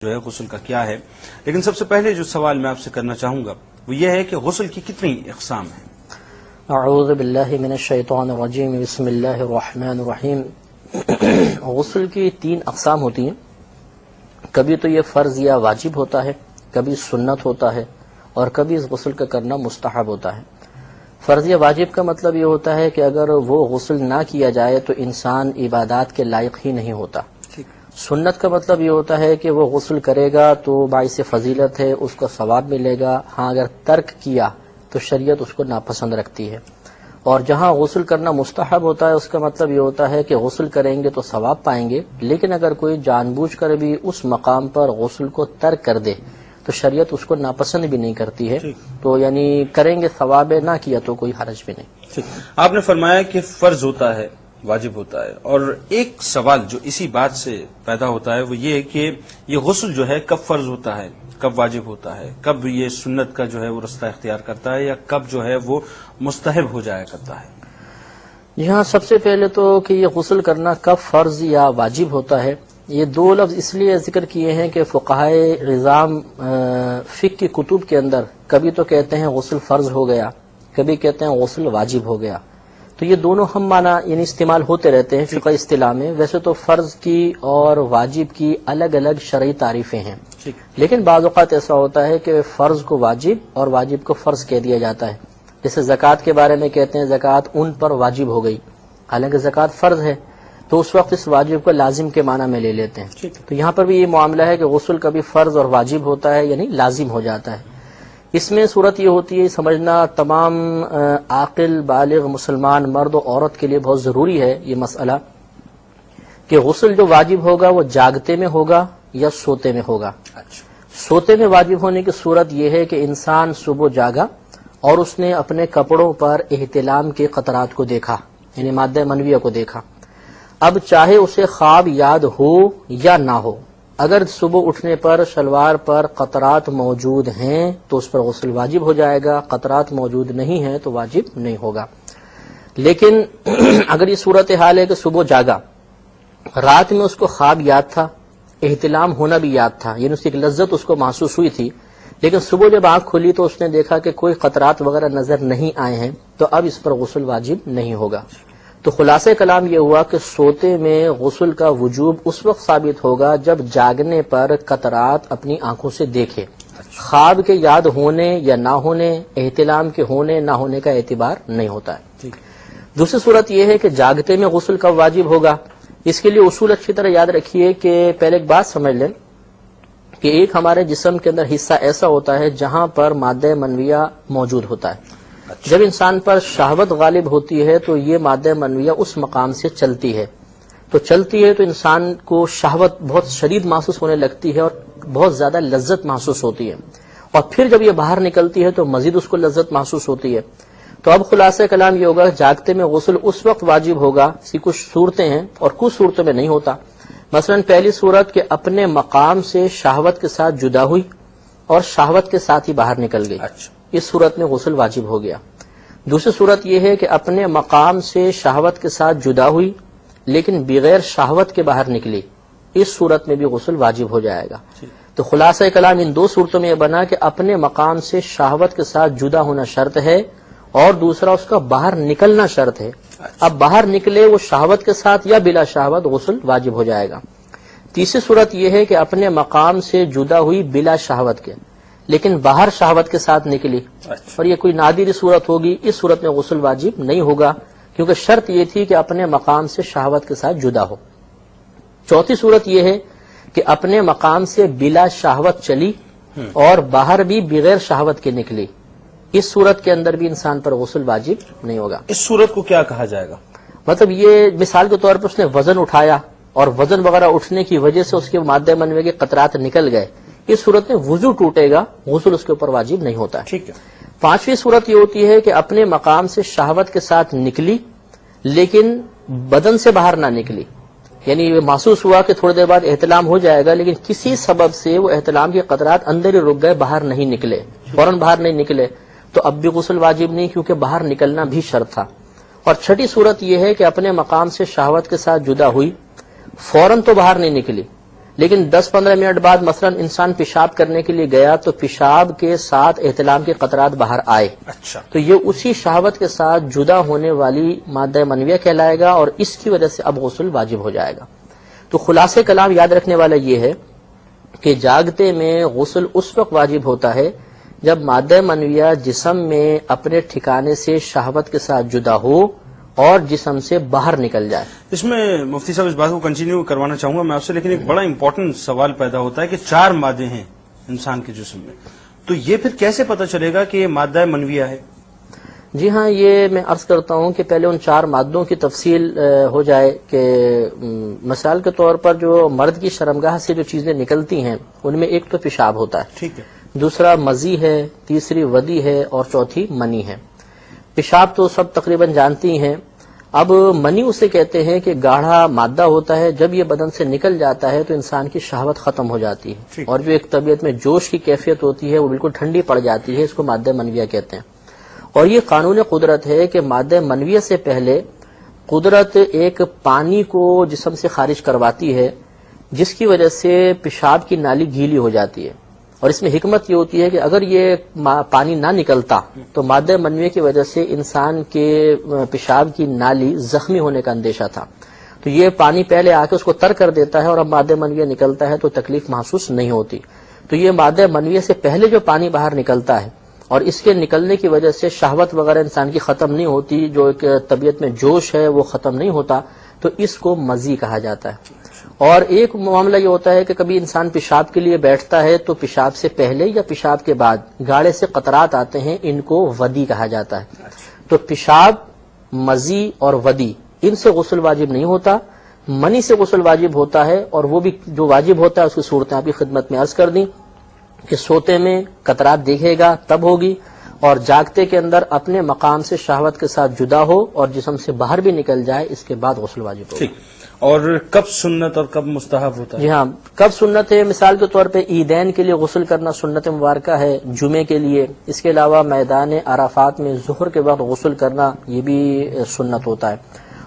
جو ہے غسل کا کیا ہے، لیکن سب سے پہلے جو سوال میں آپ سے کرنا چاہوں گا وہ یہ ہے کہ غسل کی کتنی اقسام ہیں؟ اعوذ باللہ من الشیطان الرجیم، بسم اللہ الرحمن الرحیم۔ غسل کی 3 اقسام ہوتی ہیں، کبھی تو یہ فرض یا واجب ہوتا ہے، کبھی سنت ہوتا ہے، اور کبھی اس غسل کا کرنا مستحب ہوتا ہے۔ فرض یا واجب کا مطلب یہ ہوتا ہے کہ اگر وہ غسل نہ کیا جائے تو انسان عبادات کے لائق ہی نہیں ہوتا۔ سنت کا مطلب یہ ہوتا ہے کہ وہ غسل کرے گا تو باعث فضیلت ہے، اس کو ثواب ملے گا، ہاں اگر ترک کیا تو شریعت اس کو ناپسند رکھتی ہے۔ اور جہاں غسل کرنا مستحب ہوتا ہے اس کا مطلب یہ ہوتا ہے کہ غسل کریں گے تو ثواب پائیں گے، لیکن اگر کوئی جان بوجھ کر بھی اس مقام پر غسل کو ترک کر دے تو شریعت اس کو ناپسند بھی نہیں کرتی ہے، تو یعنی کریں گے ثواب ہے، نہ کیا تو کوئی حرج بھی نہیں۔ آپ نے فرمایا کہ فرض ہوتا ہے، واجب ہوتا ہے، اور ایک سوال جو اسی بات سے پیدا ہوتا ہے وہ یہ ہے کہ یہ غسل جو ہے کب فرض ہوتا ہے، کب واجب ہوتا ہے، کب یہ سنت کا جو ہے وہ رستہ اختیار کرتا ہے، یا کب جو ہے وہ مستحب ہو جایا کرتا ہے؟ جی ہاں، سب سے پہلے تو کہ یہ غسل کرنا کب فرض یا واجب ہوتا ہے، یہ 2 لفظ اس لیے ذکر کیے ہیں کہ فقہائے نظام فقہ کی کتب کے اندر کبھی تو کہتے ہیں غسل فرض ہو گیا، کبھی کہتے ہیں غسل واجب ہو گیا، تو یہ دونوں ہم معنی یعنی استعمال ہوتے رہتے ہیں فقہ اصطلاح میں۔ ویسے تو فرض کی اور واجب کی الگ الگ شرعی تعریفیں ہیں، لیکن بعض اوقات ایسا ہوتا ہے کہ فرض کو واجب اور واجب کو فرض کہہ دیا جاتا ہے۔ جیسے زکوٰۃ کے بارے میں کہتے ہیں زکوٰۃ ان پر واجب ہو گئی، حالانکہ زکوٰۃ فرض ہے، تو اس وقت اس واجب کو لازم کے معنی میں لے لیتے ہیں۔ تو یہاں پر بھی یہ معاملہ ہے کہ غسل کبھی فرض اور واجب ہوتا ہے، یعنی لازم ہو جاتا ہے۔ اس میں صورت یہ ہوتی ہے سمجھنا تمام عاقل بالغ مسلمان مرد و عورت کے لیے بہت ضروری ہے یہ مسئلہ کہ غسل جو واجب ہوگا وہ جاگتے میں ہوگا یا سوتے میں ہوگا۔ سوتے میں واجب ہونے کی صورت یہ ہے کہ انسان صبح جاگا اور اس نے اپنے کپڑوں پر احتلام کے قطرات کو دیکھا، یعنی مادہ منویہ کو دیکھا۔ اب چاہے اسے خواب یاد ہو یا نہ ہو، اگر صبح اٹھنے پر شلوار پر قطرات موجود ہیں تو اس پر غسل واجب ہو جائے گا، قطرات موجود نہیں ہیں تو واجب نہیں ہوگا۔ لیکن اگر یہ صورتحال ہے کہ صبح جاگا، رات میں اس کو خواب یاد تھا، احتلام ہونا بھی یاد تھا، یعنی اس کی ایک لذت اس کو محسوس ہوئی تھی، لیکن صبح جب آنکھ کھلی تو اس نے دیکھا کہ کوئی قطرات وغیرہ نظر نہیں آئے ہیں، تو اب اس پر غسل واجب نہیں ہوگا۔ تو خلاصہ کلام یہ ہوا کہ سوتے میں غسل کا وجوب اس وقت ثابت ہوگا جب جاگنے پر قطرات اپنی آنکھوں سے دیکھے۔ خواب کے یاد ہونے یا نہ ہونے، احتلام کے ہونے نہ ہونے کا اعتبار نہیں ہوتا ہے۔ دوسری صورت یہ ہے کہ جاگتے میں غسل کب واجب ہوگا۔ اس کے لیے اصول اچھی طرح یاد رکھیے کہ پہلے ایک بات سمجھ لیں کہ ایک ہمارے جسم کے اندر حصہ ایسا ہوتا ہے جہاں پر مادہ منویہ موجود ہوتا ہے۔ جب انسان پر شہوت غالب ہوتی ہے تو یہ مادہ منویہ اس مقام سے چلتی ہے، تو انسان کو شہوت بہت شدید محسوس ہونے لگتی ہے اور بہت زیادہ لذت محسوس ہوتی ہے، اور پھر جب یہ باہر نکلتی ہے تو مزید اس کو لذت محسوس ہوتی ہے۔ تو اب خلاصہ کلام یہ ہوگا جاگتے میں غسل اس وقت واجب ہوگا، اس کی کچھ صورتیں ہیں اور کچھ صورتوں میں نہیں ہوتا۔ مثلا پہلی صورت کہ اپنے مقام سے شہوت کے ساتھ جدا ہوئی اور شہوت کے ساتھ ہی باہر نکل گئی، اس صورت میں غسل واجب ہو گیا۔ دوسری صورت یہ ہے کہ اپنے مقام سے شہوت کے ساتھ جدا ہوئی لیکن بغیر شہوت کے باہر نکلی، اس صورت میں بھی غسل واجب ہو جائے گا۔ تو خلاصہ کلام ان 2 صورتوں میں یہ بنا کہ اپنے مقام سے شہوت کے ساتھ جدا ہونا شرط ہے اور دوسرا اس کا باہر نکلنا شرط ہے۔ اب باہر نکلے وہ شہوت کے ساتھ یا بلا شہوت، غسل واجب ہو جائے گا۔ تیسری صورت یہ ہے کہ اپنے مقام سے جدا ہوئی بلا شہوت کے لیکن باہر شہوت کے ساتھ نکلی، اور یہ کوئی نادر صورت ہوگی، اس صورت میں غسل واجب نہیں ہوگا کیونکہ شرط یہ تھی کہ اپنے مقام سے شہوت کے ساتھ جدا ہو۔ چوتھی صورت یہ ہے کہ اپنے مقام سے بلا شہوت چلی اور باہر بھی بغیر شہوت کے نکلی، اس صورت کے اندر بھی انسان پر غسل واجب نہیں ہوگا۔ اس صورت کو کیا کہا جائے گا؟ مطلب یہ مثال کے طور پر اس نے وزن اٹھایا اور وزن وغیرہ اٹھنے کی وجہ سے اس کے مادہ منویہ کے قطرات نکل گئے، اس صورت میں وضو ٹوٹے گا، غسل اس کے اوپر واجب نہیں ہوتا ہے۔ ٹھیک ہے۔ پانچویں صورت یہ ہوتی ہے کہ اپنے مقام سے شہوت کے ساتھ نکلی لیکن بدن سے باہر نہ نکلی، یعنی یہ محسوس ہوا کہ تھوڑی دیر بعد احتلام ہو جائے گا لیکن کسی سبب سے وہ احتلام کے قطرات اندر ہی رک گئے، باہر نہیں نکلے، فوراً باہر نہیں نکلے، تو اب بھی غسل واجب نہیں کیونکہ باہر نکلنا بھی شرط تھا۔ اور چھٹی صورت یہ ہے کہ اپنے مقام سے شہوت کے ساتھ جدا ہوئی، فوراً تو باہر نہیں نکلی لیکن 10-15 منٹ بعد مثلا انسان پیشاب کرنے کے لیے گیا تو پیشاب کے ساتھ احتلام کے قطرات باہر آئے، اچھا، تو یہ اسی شہوت کے ساتھ جدا ہونے والی مادہ منویہ کہلائے گا اور اس کی وجہ سے اب غسل واجب ہو جائے گا۔ تو خلاصے کلام یاد رکھنے والا یہ ہے کہ جاگتے میں غسل اس وقت واجب ہوتا ہے جب مادہ منویہ جسم میں اپنے ٹھکانے سے شہوت کے ساتھ جدا ہو اور جسم سے باہر نکل جائے۔ اس میں مفتی صاحب اس بات کو کنٹینیو کروانا چاہوں گا میں آپ سے، لیکن ایک بڑا امپورٹنٹ سوال پیدا ہوتا ہے کہ 4 مادے ہیں انسان کے جسم میں، تو یہ پھر کیسے پتہ چلے گا کہ یہ مادہ منویہ ہے؟ جی ہاں، یہ میں عرض کرتا ہوں کہ پہلے ان 4 مادوں کی تفصیل ہو جائے کہ مثال کے طور پر جو مرد کی شرمگاہ سے جو چیزیں نکلتی ہیں ان میں ایک تو پیشاب ہوتا ہے، ٹھیک ہے، دوسرا مزی ہے، تیسری ودی ہے اور چوتھی منی ہے۔ پیشاب تو سب تقریباً جانتی ہیں۔ اب منی اسے کہتے ہیں کہ گاڑھا مادہ ہوتا ہے، جب یہ بدن سے نکل جاتا ہے تو انسان کی شہوت ختم ہو جاتی ہے اور جو ایک طبیعت میں جوش کی کیفیت ہوتی ہے وہ بالکل ٹھنڈی پڑ جاتی ہے، اس کو مادہ منویہ کہتے ہیں۔ اور یہ قانون قدرت ہے کہ مادہ منویہ سے پہلے قدرت ایک پانی کو جسم سے خارج کرواتی ہے جس کی وجہ سے پیشاب کی نالی گیلی ہو جاتی ہے، اور اس میں حکمت یہ ہوتی ہے کہ اگر یہ پانی نہ نکلتا تو مادہ منویہ کی وجہ سے انسان کے پیشاب کی نالی زخمی ہونے کا اندیشہ تھا، تو یہ پانی پہلے آ کے اس کو تر کر دیتا ہے اور اب مادہ منویہ نکلتا ہے تو تکلیف محسوس نہیں ہوتی۔ تو یہ مادہ منویہ سے پہلے جو پانی باہر نکلتا ہے اور اس کے نکلنے کی وجہ سے شہوت وغیرہ انسان کی ختم نہیں ہوتی، جو ایک طبیعت میں جوش ہے وہ ختم نہیں ہوتا، تو اس کو مزی کہا جاتا ہے۔ اور ایک معاملہ یہ ہوتا ہے کہ کبھی انسان پیشاب کے لیے بیٹھتا ہے تو پیشاب سے پہلے یا پیشاب کے بعد گاڑے سے قطرات آتے ہیں، ان کو ودی کہا جاتا ہے۔ تو پیشاب، مزی اور ودی، ان سے غسل واجب نہیں ہوتا، منی سے غسل واجب ہوتا ہے، اور وہ بھی جو واجب ہوتا ہے اس کی صورتیں آپ کی خدمت میں عرض کر دیں کہ سوتے میں قطرات دیکھے گا تب ہوگی، اور جاگتے کے اندر اپنے مقام سے شہوت کے ساتھ جدا ہو اور جسم سے باہر بھی نکل جائے، اس کے بعد غسل واجب ہوگا۔ ٹھیک، اور کب سنت اور کب مستحب ہوتا ہے؟ جی ہاں، کب سنت ہے؟ مثال کے طور پہ عیدین کے لیے غسل کرنا سنت مبارکہ ہے، جمعے کے لیے، اس کے علاوہ میدان عرفات میں ظہر کے وقت غسل کرنا یہ بھی سنت ہوتا ہے،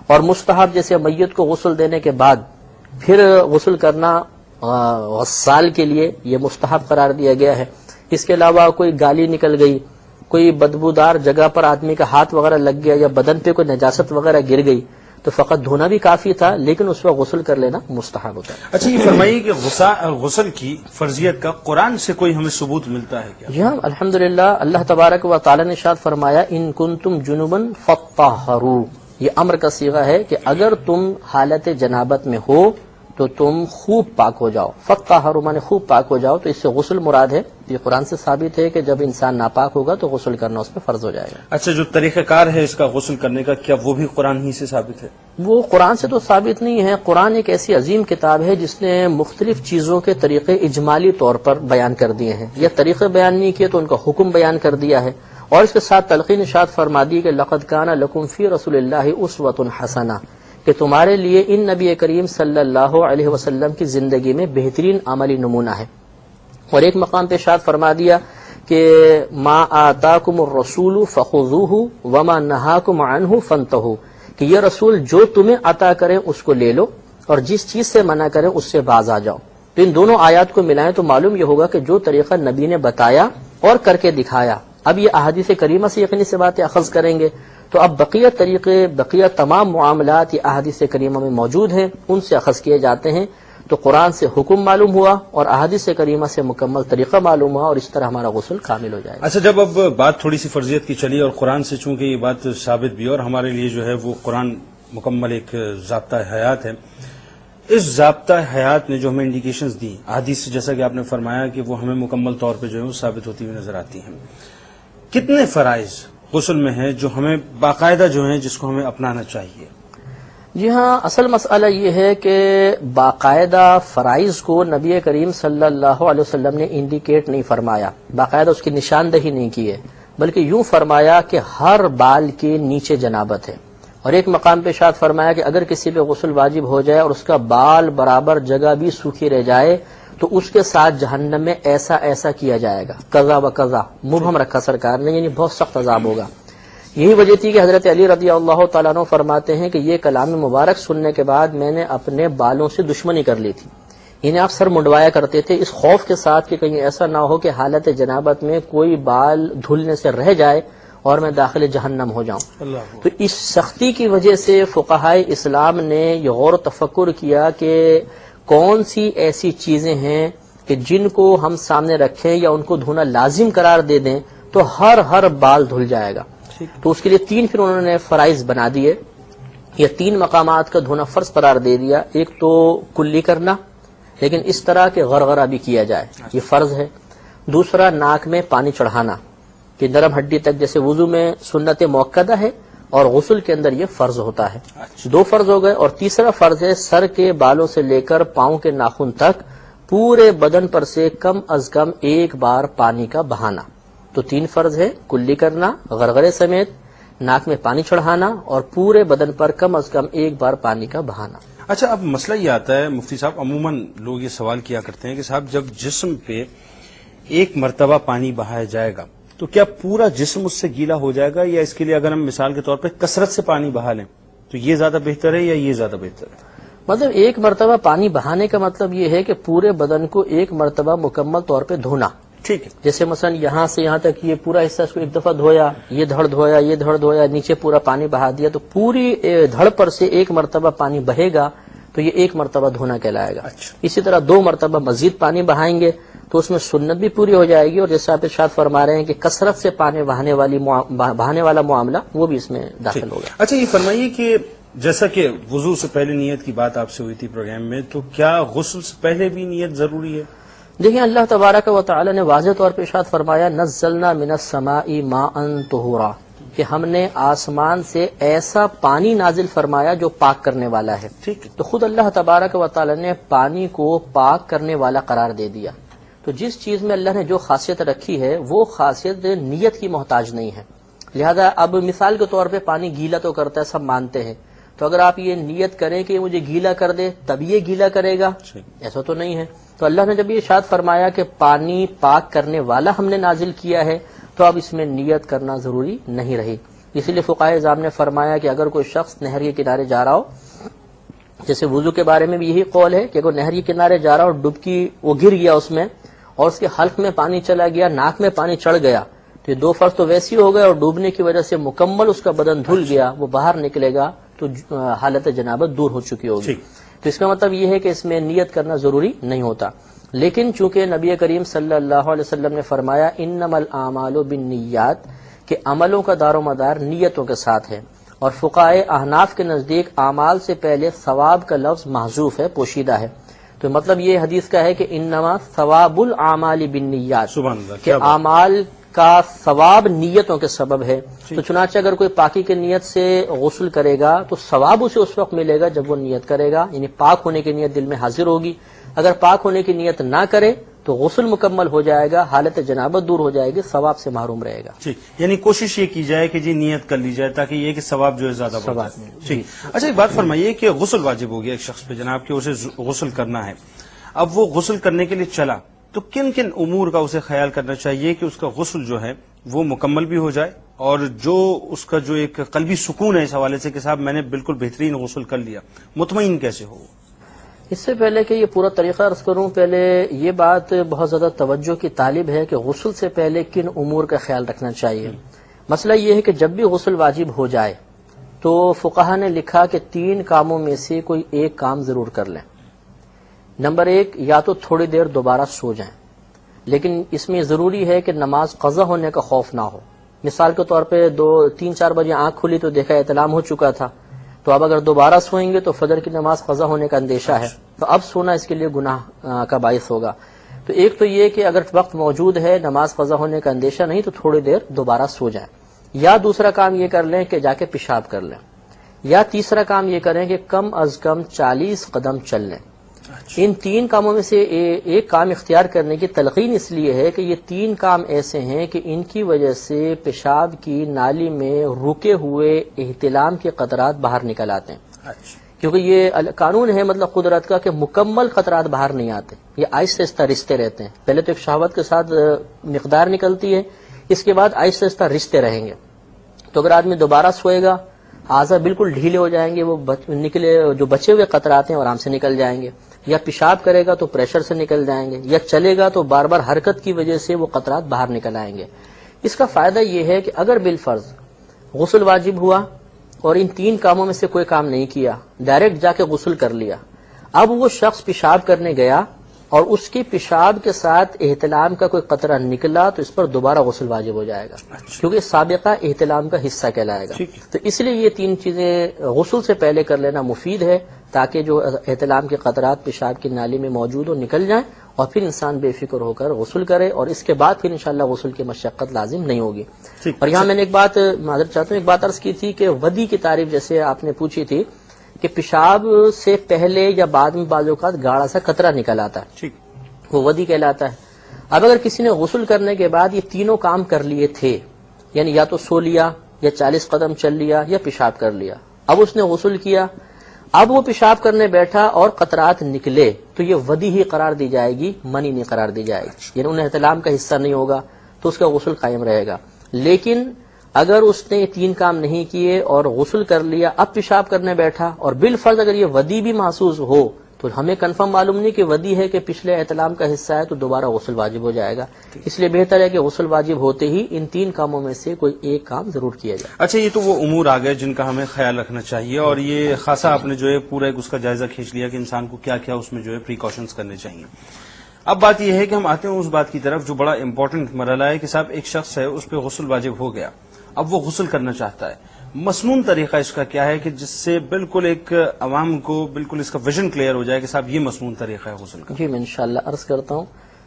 اور مستحب جیسے میت کو غسل دینے کے بعد پھر غسل کرنا غسال کے لیے یہ مستحب قرار دیا گیا ہے۔ اس کے علاوہ کوئی گالی نکل گئی، کوئی بدبودار جگہ پر آدمی کا ہاتھ وغیرہ لگ گیا یا بدن پہ کوئی نجاست وغیرہ گر گئی تو فقط دھونا بھی کافی تھا، لیکن اس وقت غسل کر لینا مستحب ہوتا ہے۔ اچھا، یہ فرمائیے کہ غسل کی فرضیت کا قرآن سے کوئی ہمیں ثبوت ملتا ہے کیا؟ جی ہاں، الحمدللہ، اللہ تبارک و تعالی نے ارشاد فرمایا ان کنتم جنبا فطہروا، یہ امر کا صیغہ ہے کہ اگر تم حالت جنابت میں ہو تو تم خوب پاک ہو جاؤ۔ فطہروا مانے خوب پاک ہو جاؤ، تو اس سے غسل مراد ہے۔ یہ قرآن سے ثابت ہے کہ جب انسان ناپاک ہوگا تو غسل کرنا اس پہ فرض ہو جائے گا۔ اچھا، جو طریقہ کار ہے اس کا غسل کرنے کا، کیا وہ بھی قرآن ہی سے ثابت ہے؟ وہ قرآن سے تو ثابت نہیں ہے۔ قرآن ایک ایسی عظیم کتاب ہے جس نے مختلف چیزوں کے طریقے اجمالی طور پر بیان کر دیے ہیں، یا طریقے بیان نہیں کیے تو ان کا حکم بیان کر دیا ہے، اور اس کے ساتھ تلقین ارشاد فرما دی کہ لقد کان لکم فی رسول اللہ اسوۃ حسنہ، کہ تمہارے لیے ان نبی کریم صلی اللہ علیہ وسلم کی زندگی میں بہترین عملی نمونہ ہے۔ اور ایک مقام پہ ارشاد فرما دیا کہ ما آتاکم الرسول فخذوہ وما نہاکم عنہ فانتہوا، کہ یہ رسول جو تمہیں عطا کرے اس کو لے لو اور جس چیز سے منع کرے اس سے باز آ جاؤ۔ تو ان دونوں آیات کو ملائیں تو معلوم یہ ہوگا کہ جو طریقہ نبی نے بتایا اور کر کے دکھایا، اب یہ احادیث کریمہ سے یقینی سے باتیں اخذ کریں گے، تو اب بقیہ طریقے، بقیہ تمام معاملات یہ احادیث کریمہ میں موجود ہیں، ان سے اخذ کیے جاتے ہیں۔ تو قرآن سے حکم معلوم ہوا اور احادیث کریمہ سے مکمل طریقہ معلوم ہوا، اور اس طرح ہمارا غسل کامل ہو جائے گا۔ اچھا، جب اب بات تھوڑی سی فرضیت کی چلی اور قرآن سے چونکہ یہ بات ثابت بھی اور ہمارے لیے جو ہے وہ قرآن مکمل ایک ضابطہ حیات ہے، اس ضابطہ حیات نے جو ہمیں انڈیکیشنز دی احادیث سے، جیسا کہ آپ نے فرمایا کہ وہ ہمیں مکمل طور پہ جو ہے وہ ثابت ہوتی ہوئی نظر آتی ہیں، کتنے فرائض غسل میں ہیں جو ہمیں باقاعدہ جو ہیں جس کو ہمیں اپنانا چاہیے؟ جی ہاں، اصل مسئلہ یہ ہے کہ باقاعدہ فرائض کو نبی کریم صلی اللہ علیہ وسلم نے انڈیکیٹ نہیں فرمایا، باقاعدہ اس کی نشاندہی نہیں کی ہے، بلکہ یوں فرمایا کہ ہر بال کے نیچے جنابت ہے، اور ایک مقام پہ ارشاد فرمایا کہ اگر کسی پہ غسل واجب ہو جائے اور اس کا بال برابر جگہ بھی سوکھی رہ جائے تو اس کے ساتھ جہنم میں ایسا ایسا کیا جائے گا، قضا و قضا مبہم رکھا سرکار نے، یعنی بہت سخت عذاب ہوگا۔ یہی وجہ تھی کہ حضرت علی رضی اللہ تعالیٰ عنہ فرماتے ہیں کہ یہ کلام مبارک سننے کے بعد میں نے اپنے بالوں سے دشمنی کر لی تھی، انہیں آپ سر منڈوایا کرتے تھے اس خوف کے ساتھ کہ کہیں ایسا نہ ہو کہ حالت جنابت میں کوئی بال دھلنے سے رہ جائے اور میں داخل جہنم ہو جاؤں. تو اس سختی کی وجہ سے فقہائے اسلام نے یہ غور و تفکر کیا کہ کون سی ایسی چیزیں ہیں کہ جن کو ہم سامنے رکھیں یا ان کو دھونا لازم قرار دے دیں تو ہر بال دھل جائے گا. تو اس کے لیے 3 پھر انہوں نے فرائض بنا دیے. یہ 3 مقامات کا دھونا فرض قرار دے دیا. ایک تو کلی کرنا، لیکن اس طرح کہ غرغرہ بھی کیا جائے، یہ فرض ہے. دوسرا ناک میں پانی چڑھانا کہ نرم ہڈی تک، جیسے وضو میں سنت موقدہ ہے اور غسل کے اندر یہ فرض ہوتا ہے. 2 فرض ہو گئے. اور تیسرا فرض ہے سر کے بالوں سے لے کر پاؤں کے ناخن تک پورے بدن پر سے کم از کم 1 بار پانی کا بہانا. تو 3 فرض ہے، کلی کرنا، غرغرے سمیت، ناک میں پانی چڑھانا اور پورے بدن پر کم از کم 1 بار پانی کا بہانا. اچھا، اب مسئلہ یہ آتا ہے مفتی صاحب، عموماً لوگ یہ سوال کیا کرتے ہیں کہ صاحب جب جسم پہ 1 مرتبہ پانی بہایا جائے گا تو کیا پورا جسم اس سے گیلا ہو جائے گا، یا اس کے لیے اگر ہم مثال کے طور پہ کثرت سے پانی بہا لیں تو یہ زیادہ بہتر ہے یا یہ زیادہ بہتر ہے؟ مطلب 1 مرتبہ پانی بہانے کا مطلب یہ ہے کہ پورے بدن کو 1 مرتبہ مکمل طور پہ دھونا. ٹھیک ہے. جیسے مثلا یہاں سے یہاں تک یہ پورا حصہ اس کو 1 دفعہ دھویا، یہ دھڑ دھویا، یہ دھڑ دھویا، نیچے پورا پانی بہا دیا، تو پوری دھڑ پر سے 1 مرتبہ پانی بہے گا تو یہ 1 مرتبہ دھونا کہلائے گا. اسی طرح 2 مرتبہ مزید پانی بہائیں گے تو اس میں سنت بھی پوری ہو جائے گی، اور جیسے آپ ارشاد فرما رہے ہیں کہ کثرت سے پانی بہانے والا معاملہ وہ بھی اس میں داخل ہوگا. اچھا، یہ فرمائیے کہ جیسا کہ وضو سے پہلے نیت کی بات آپ سے ہوئی تھی پروگرام میں، تو کیا غسل سے پہلے بھی نیت ضروری ہے؟ دیکھیں، اللہ تبارک و تعالی نے واضح طور پہ ارشاد فرمایا نزلنا من السماء ماء طہورا، کہ ہم نے آسمان سے ایسا پانی نازل فرمایا جو پاک کرنے والا ہے. ٹھیک ہے. تو خود اللہ تبارک و تعالی نے پانی کو پاک کرنے والا قرار دے دیا. تو جس چیز میں اللہ نے جو خاصیت رکھی ہے وہ خاصیت نیت کی محتاج نہیں ہے. لہذا اب مثال کے طور پہ پانی گیلا تو کرتا ہے، سب مانتے ہیں، تو اگر آپ یہ نیت کریں کہ مجھے گیلا کر دے تب یہ گیلا کرے گا، ایسا تو نہیں ہے. تو اللہ نے جب یہ ارشاد فرمایا کہ پانی پاک کرنے والا ہم نے نازل کیا ہے تو اب اس میں نیت کرنا ضروری نہیں رہی. اسی لیے فقہائے اعظام نے فرمایا کہ اگر کوئی شخص نہر کے کنارے جا رہا ہو، جیسے وضو کے بارے میں بھی یہی قول ہے کہ اگر نہر کے کنارے جا رہا ہو اور ڈبکی وہ گر گیا اس میں اور اس کے حلق میں پانی چلا گیا، ناک میں پانی چڑھ گیا، تو یہ 2 فرض تو ویسے ہی ہو گئے، اور ڈوبنے کی وجہ سے مکمل اس کا بدن دھل گیا، وہ باہر نکلے گا تو حالت جنابت دور ہو چکی ہوگی. تو اس کا مطلب یہ ہے کہ اس میں نیت کرنا ضروری نہیں ہوتا. لیکن چونکہ نبی کریم صلی اللہ علیہ وسلم نے فرمایا انما الاعمال بالنیات، کہ عملوں کا دار و مدار نیتوں کے ساتھ ہے، اور فقہائے احناف کے نزدیک اعمال سے پہلے ثواب کا لفظ محذوف ہے، پوشیدہ ہے. تو مطلب یہ حدیث کا ہے کہ انما ثواب الاعمال بالنیات، سبحان اللہ، کہ اعمال کا ثواب نیتوں کے سبب ہے. تو چنانچہ اگر کوئی پاکی کی نیت سے غسل کرے گا تو ثواب اسے اس وقت ملے گا جب وہ نیت کرے گا، یعنی پاک ہونے کی نیت دل میں حاضر ہوگی. اگر پاک ہونے کی نیت نہ کرے تو غسل مکمل ہو جائے گا، حالت جنابت دور ہو جائے گی، ثواب سے محروم رہے گا. ٹھیک، یعنی کوشش یہ کی جائے کہ جی نیت کر لی جائے تاکہ یہ کہ ثواب جو ہے زیادہ بڑھتا ہے. ٹھیک. اچھا، ایک بات فرمائیے کہ غسل واجب ہو گیا ایک شخص پہ جناب کہ اسے غسل کرنا ہے. اب وہ غسل کرنے کے لیے چلا تو کن کن امور کا اسے خیال کرنا چاہیے کہ اس کا غسل جو ہے وہ مکمل بھی ہو جائے، اور جو اس کا جو ایک قلبی سکون ہے اس حوالے سے کہ صاحب میں نے بالکل بہترین غسل کر لیا، مطمئن کیسے ہو؟ اس سے پہلے کہ یہ پورا طریقہ عرض کروں، پہلے یہ بات بہت زیادہ توجہ کی طالب ہے کہ غسل سے پہلے کن امور کا خیال رکھنا چاہیے. مسئلہ یہ ہے کہ جب بھی غسل واجب ہو جائے تو فقہا نے لکھا کہ 3 کاموں میں سے کوئی ایک کام ضرور کر لیں. نمبر 1، یا تو تھوڑی دیر دوبارہ سو جائیں، لیکن اس میں ضروری ہے کہ نماز قضا ہونے کا خوف نہ ہو. مثال کے طور پہ 3-4 بجے آنکھ کھلی تو دیکھا احتلام ہو چکا تھا، تو اب اگر دوبارہ سوئیں گے تو فجر کی نماز قضا ہونے کا اندیشہ ہے، تو اب سونا اس کے لیے گناہ کا باعث ہوگا. تو ایک تو یہ کہ اگر وقت موجود ہے، نماز قضا ہونے کا اندیشہ نہیں، تو تھوڑی دیر دوبارہ سو جائیں. یا دوسرا کام یہ کر لیں کہ جا کے پیشاب کر لیں. یا تیسرا کام یہ کریں کہ کم از کم 40 قدم چل لیں. ان 3 کاموں میں سے ایک کام اختیار کرنے کی تلقین اس لیے ہے کہ یہ 3 کام ایسے ہیں کہ ان کی وجہ سے پیشاب کی نالی میں رکے ہوئے احتلام کے قطرات باہر نکل آتے ہیں. کیونکہ یہ قانون ہے مطلب قدرت کا کہ مکمل قطرات باہر نہیں آتے، یہ آہستہ آہستہ رشتے رہتے ہیں. پہلے تو ایک شہوت کے ساتھ مقدار نکلتی ہے، اس کے بعد آہستہ آہستہ رشتے رہیں گے. تو اگر آدمی دوبارہ سوئے گا، اعضاء بالکل ڈھیلے ہو جائیں گے، وہ نکلے جو بچے ہوئے قطرات ہیں آرام سے نکل جائیں گے. یا پیشاب کرے گا تو پریشر سے نکل جائیں گے، یا چلے گا تو بار بار حرکت کی وجہ سے وہ قطرات باہر نکل آئیں گے۔ اس کا فائدہ یہ ہے کہ اگر بالفرض غسل واجب ہوا اور ان 3 کاموں میں سے کوئی کام نہیں کیا، ڈائریکٹ جا کے غسل کر لیا، اب وہ شخص پیشاب کرنے گیا اور اس کی پیشاب کے ساتھ احتلام کا کوئی قطرہ نکلا تو اس پر دوبارہ غسل واجب ہو جائے گا، کیونکہ سابقہ احتلام کا حصہ کہلائے گا۔ تو اس لیے یہ 3 چیزیں غسل سے پہلے کر لینا مفید ہے، تاکہ جو احتلام کے قطرات پیشاب کی نالی میں موجود ہو نکل جائیں، اور پھر انسان بے فکر ہو کر غسل کرے، اور اس کے بعد پھر انشاءاللہ غسل کی مشقت لازم نہیں ہوگی۔ اور یہاں میں نے ایک بات معذرت چاہتا ہوں، ایک بات عرض کی تھی کہ ودی کی تعریف جیسے آپ نے پوچھی تھی کہ پیشاب سے پہلے یا بعد میں بعض اوقات گاڑھا سا قطرہ نکل آتا ہے، وہ ودی کہلاتا ہے۔ اب اگر کسی نے غسل کرنے کے بعد یہ تینوں کام کر لیے تھے، یعنی یا تو سو لیا یا 40 قدم چل لیا یا پیشاب کر لیا، اب اس نے غسل کیا، اب وہ پیشاب کرنے بیٹھا اور قطرات نکلے تو یہ ودی ہی قرار دی جائے گی، منی نہیں قرار دی جائے گی، یعنی انہیں احتلام کا حصہ نہیں ہوگا تو اس کا غسل قائم رہے گا۔ لیکن اگر اس نے یہ 3 کام نہیں کیے اور غسل کر لیا، اب پیشاب کرنے بیٹھا اور بالفرض اگر یہ ودی بھی محسوس ہو تو ہمیں کنفرم معلوم نہیں کہ ودی ہے کہ پچھلے احتلام کا حصہ ہے، تو دوبارہ غسل واجب ہو جائے گا۔ اس لیے بہتر ہے کہ غسل واجب ہوتے ہی ان 3 کاموں میں سے کوئی ایک کام ضرور کیا جائے۔ اچھا، یہ تو وہ امور آ گئے جن کا ہمیں خیال رکھنا چاہیے، اور یہ خاصا آپ نے جو ہے پورا ایک اس کا جائزہ کھینچ لیا کہ انسان کو کیا کیا اس میں جو ہے پریکاشنز کرنے چاہیے۔ اب بات یہ ہے کہ ہم آتے ہیں اس بات کی طرف جو بڑا امپورٹنٹ مرحلہ ہے کہ صاحب ایک شخص ہے، اس پہ غسل واجب ہو گیا، اب وہ غسل کرنا چاہتا ہے، مسنون طریقہ اس کا کیا ہے کہ جس سے بالکل ایک عوام کو بالکل اس کا ویژن کلیئر ہو جائے کہ صاحب یہ مسنون طریقہ ہے غسل کا؟ جی میں انشاءاللہ عرض کرتا ہوں۔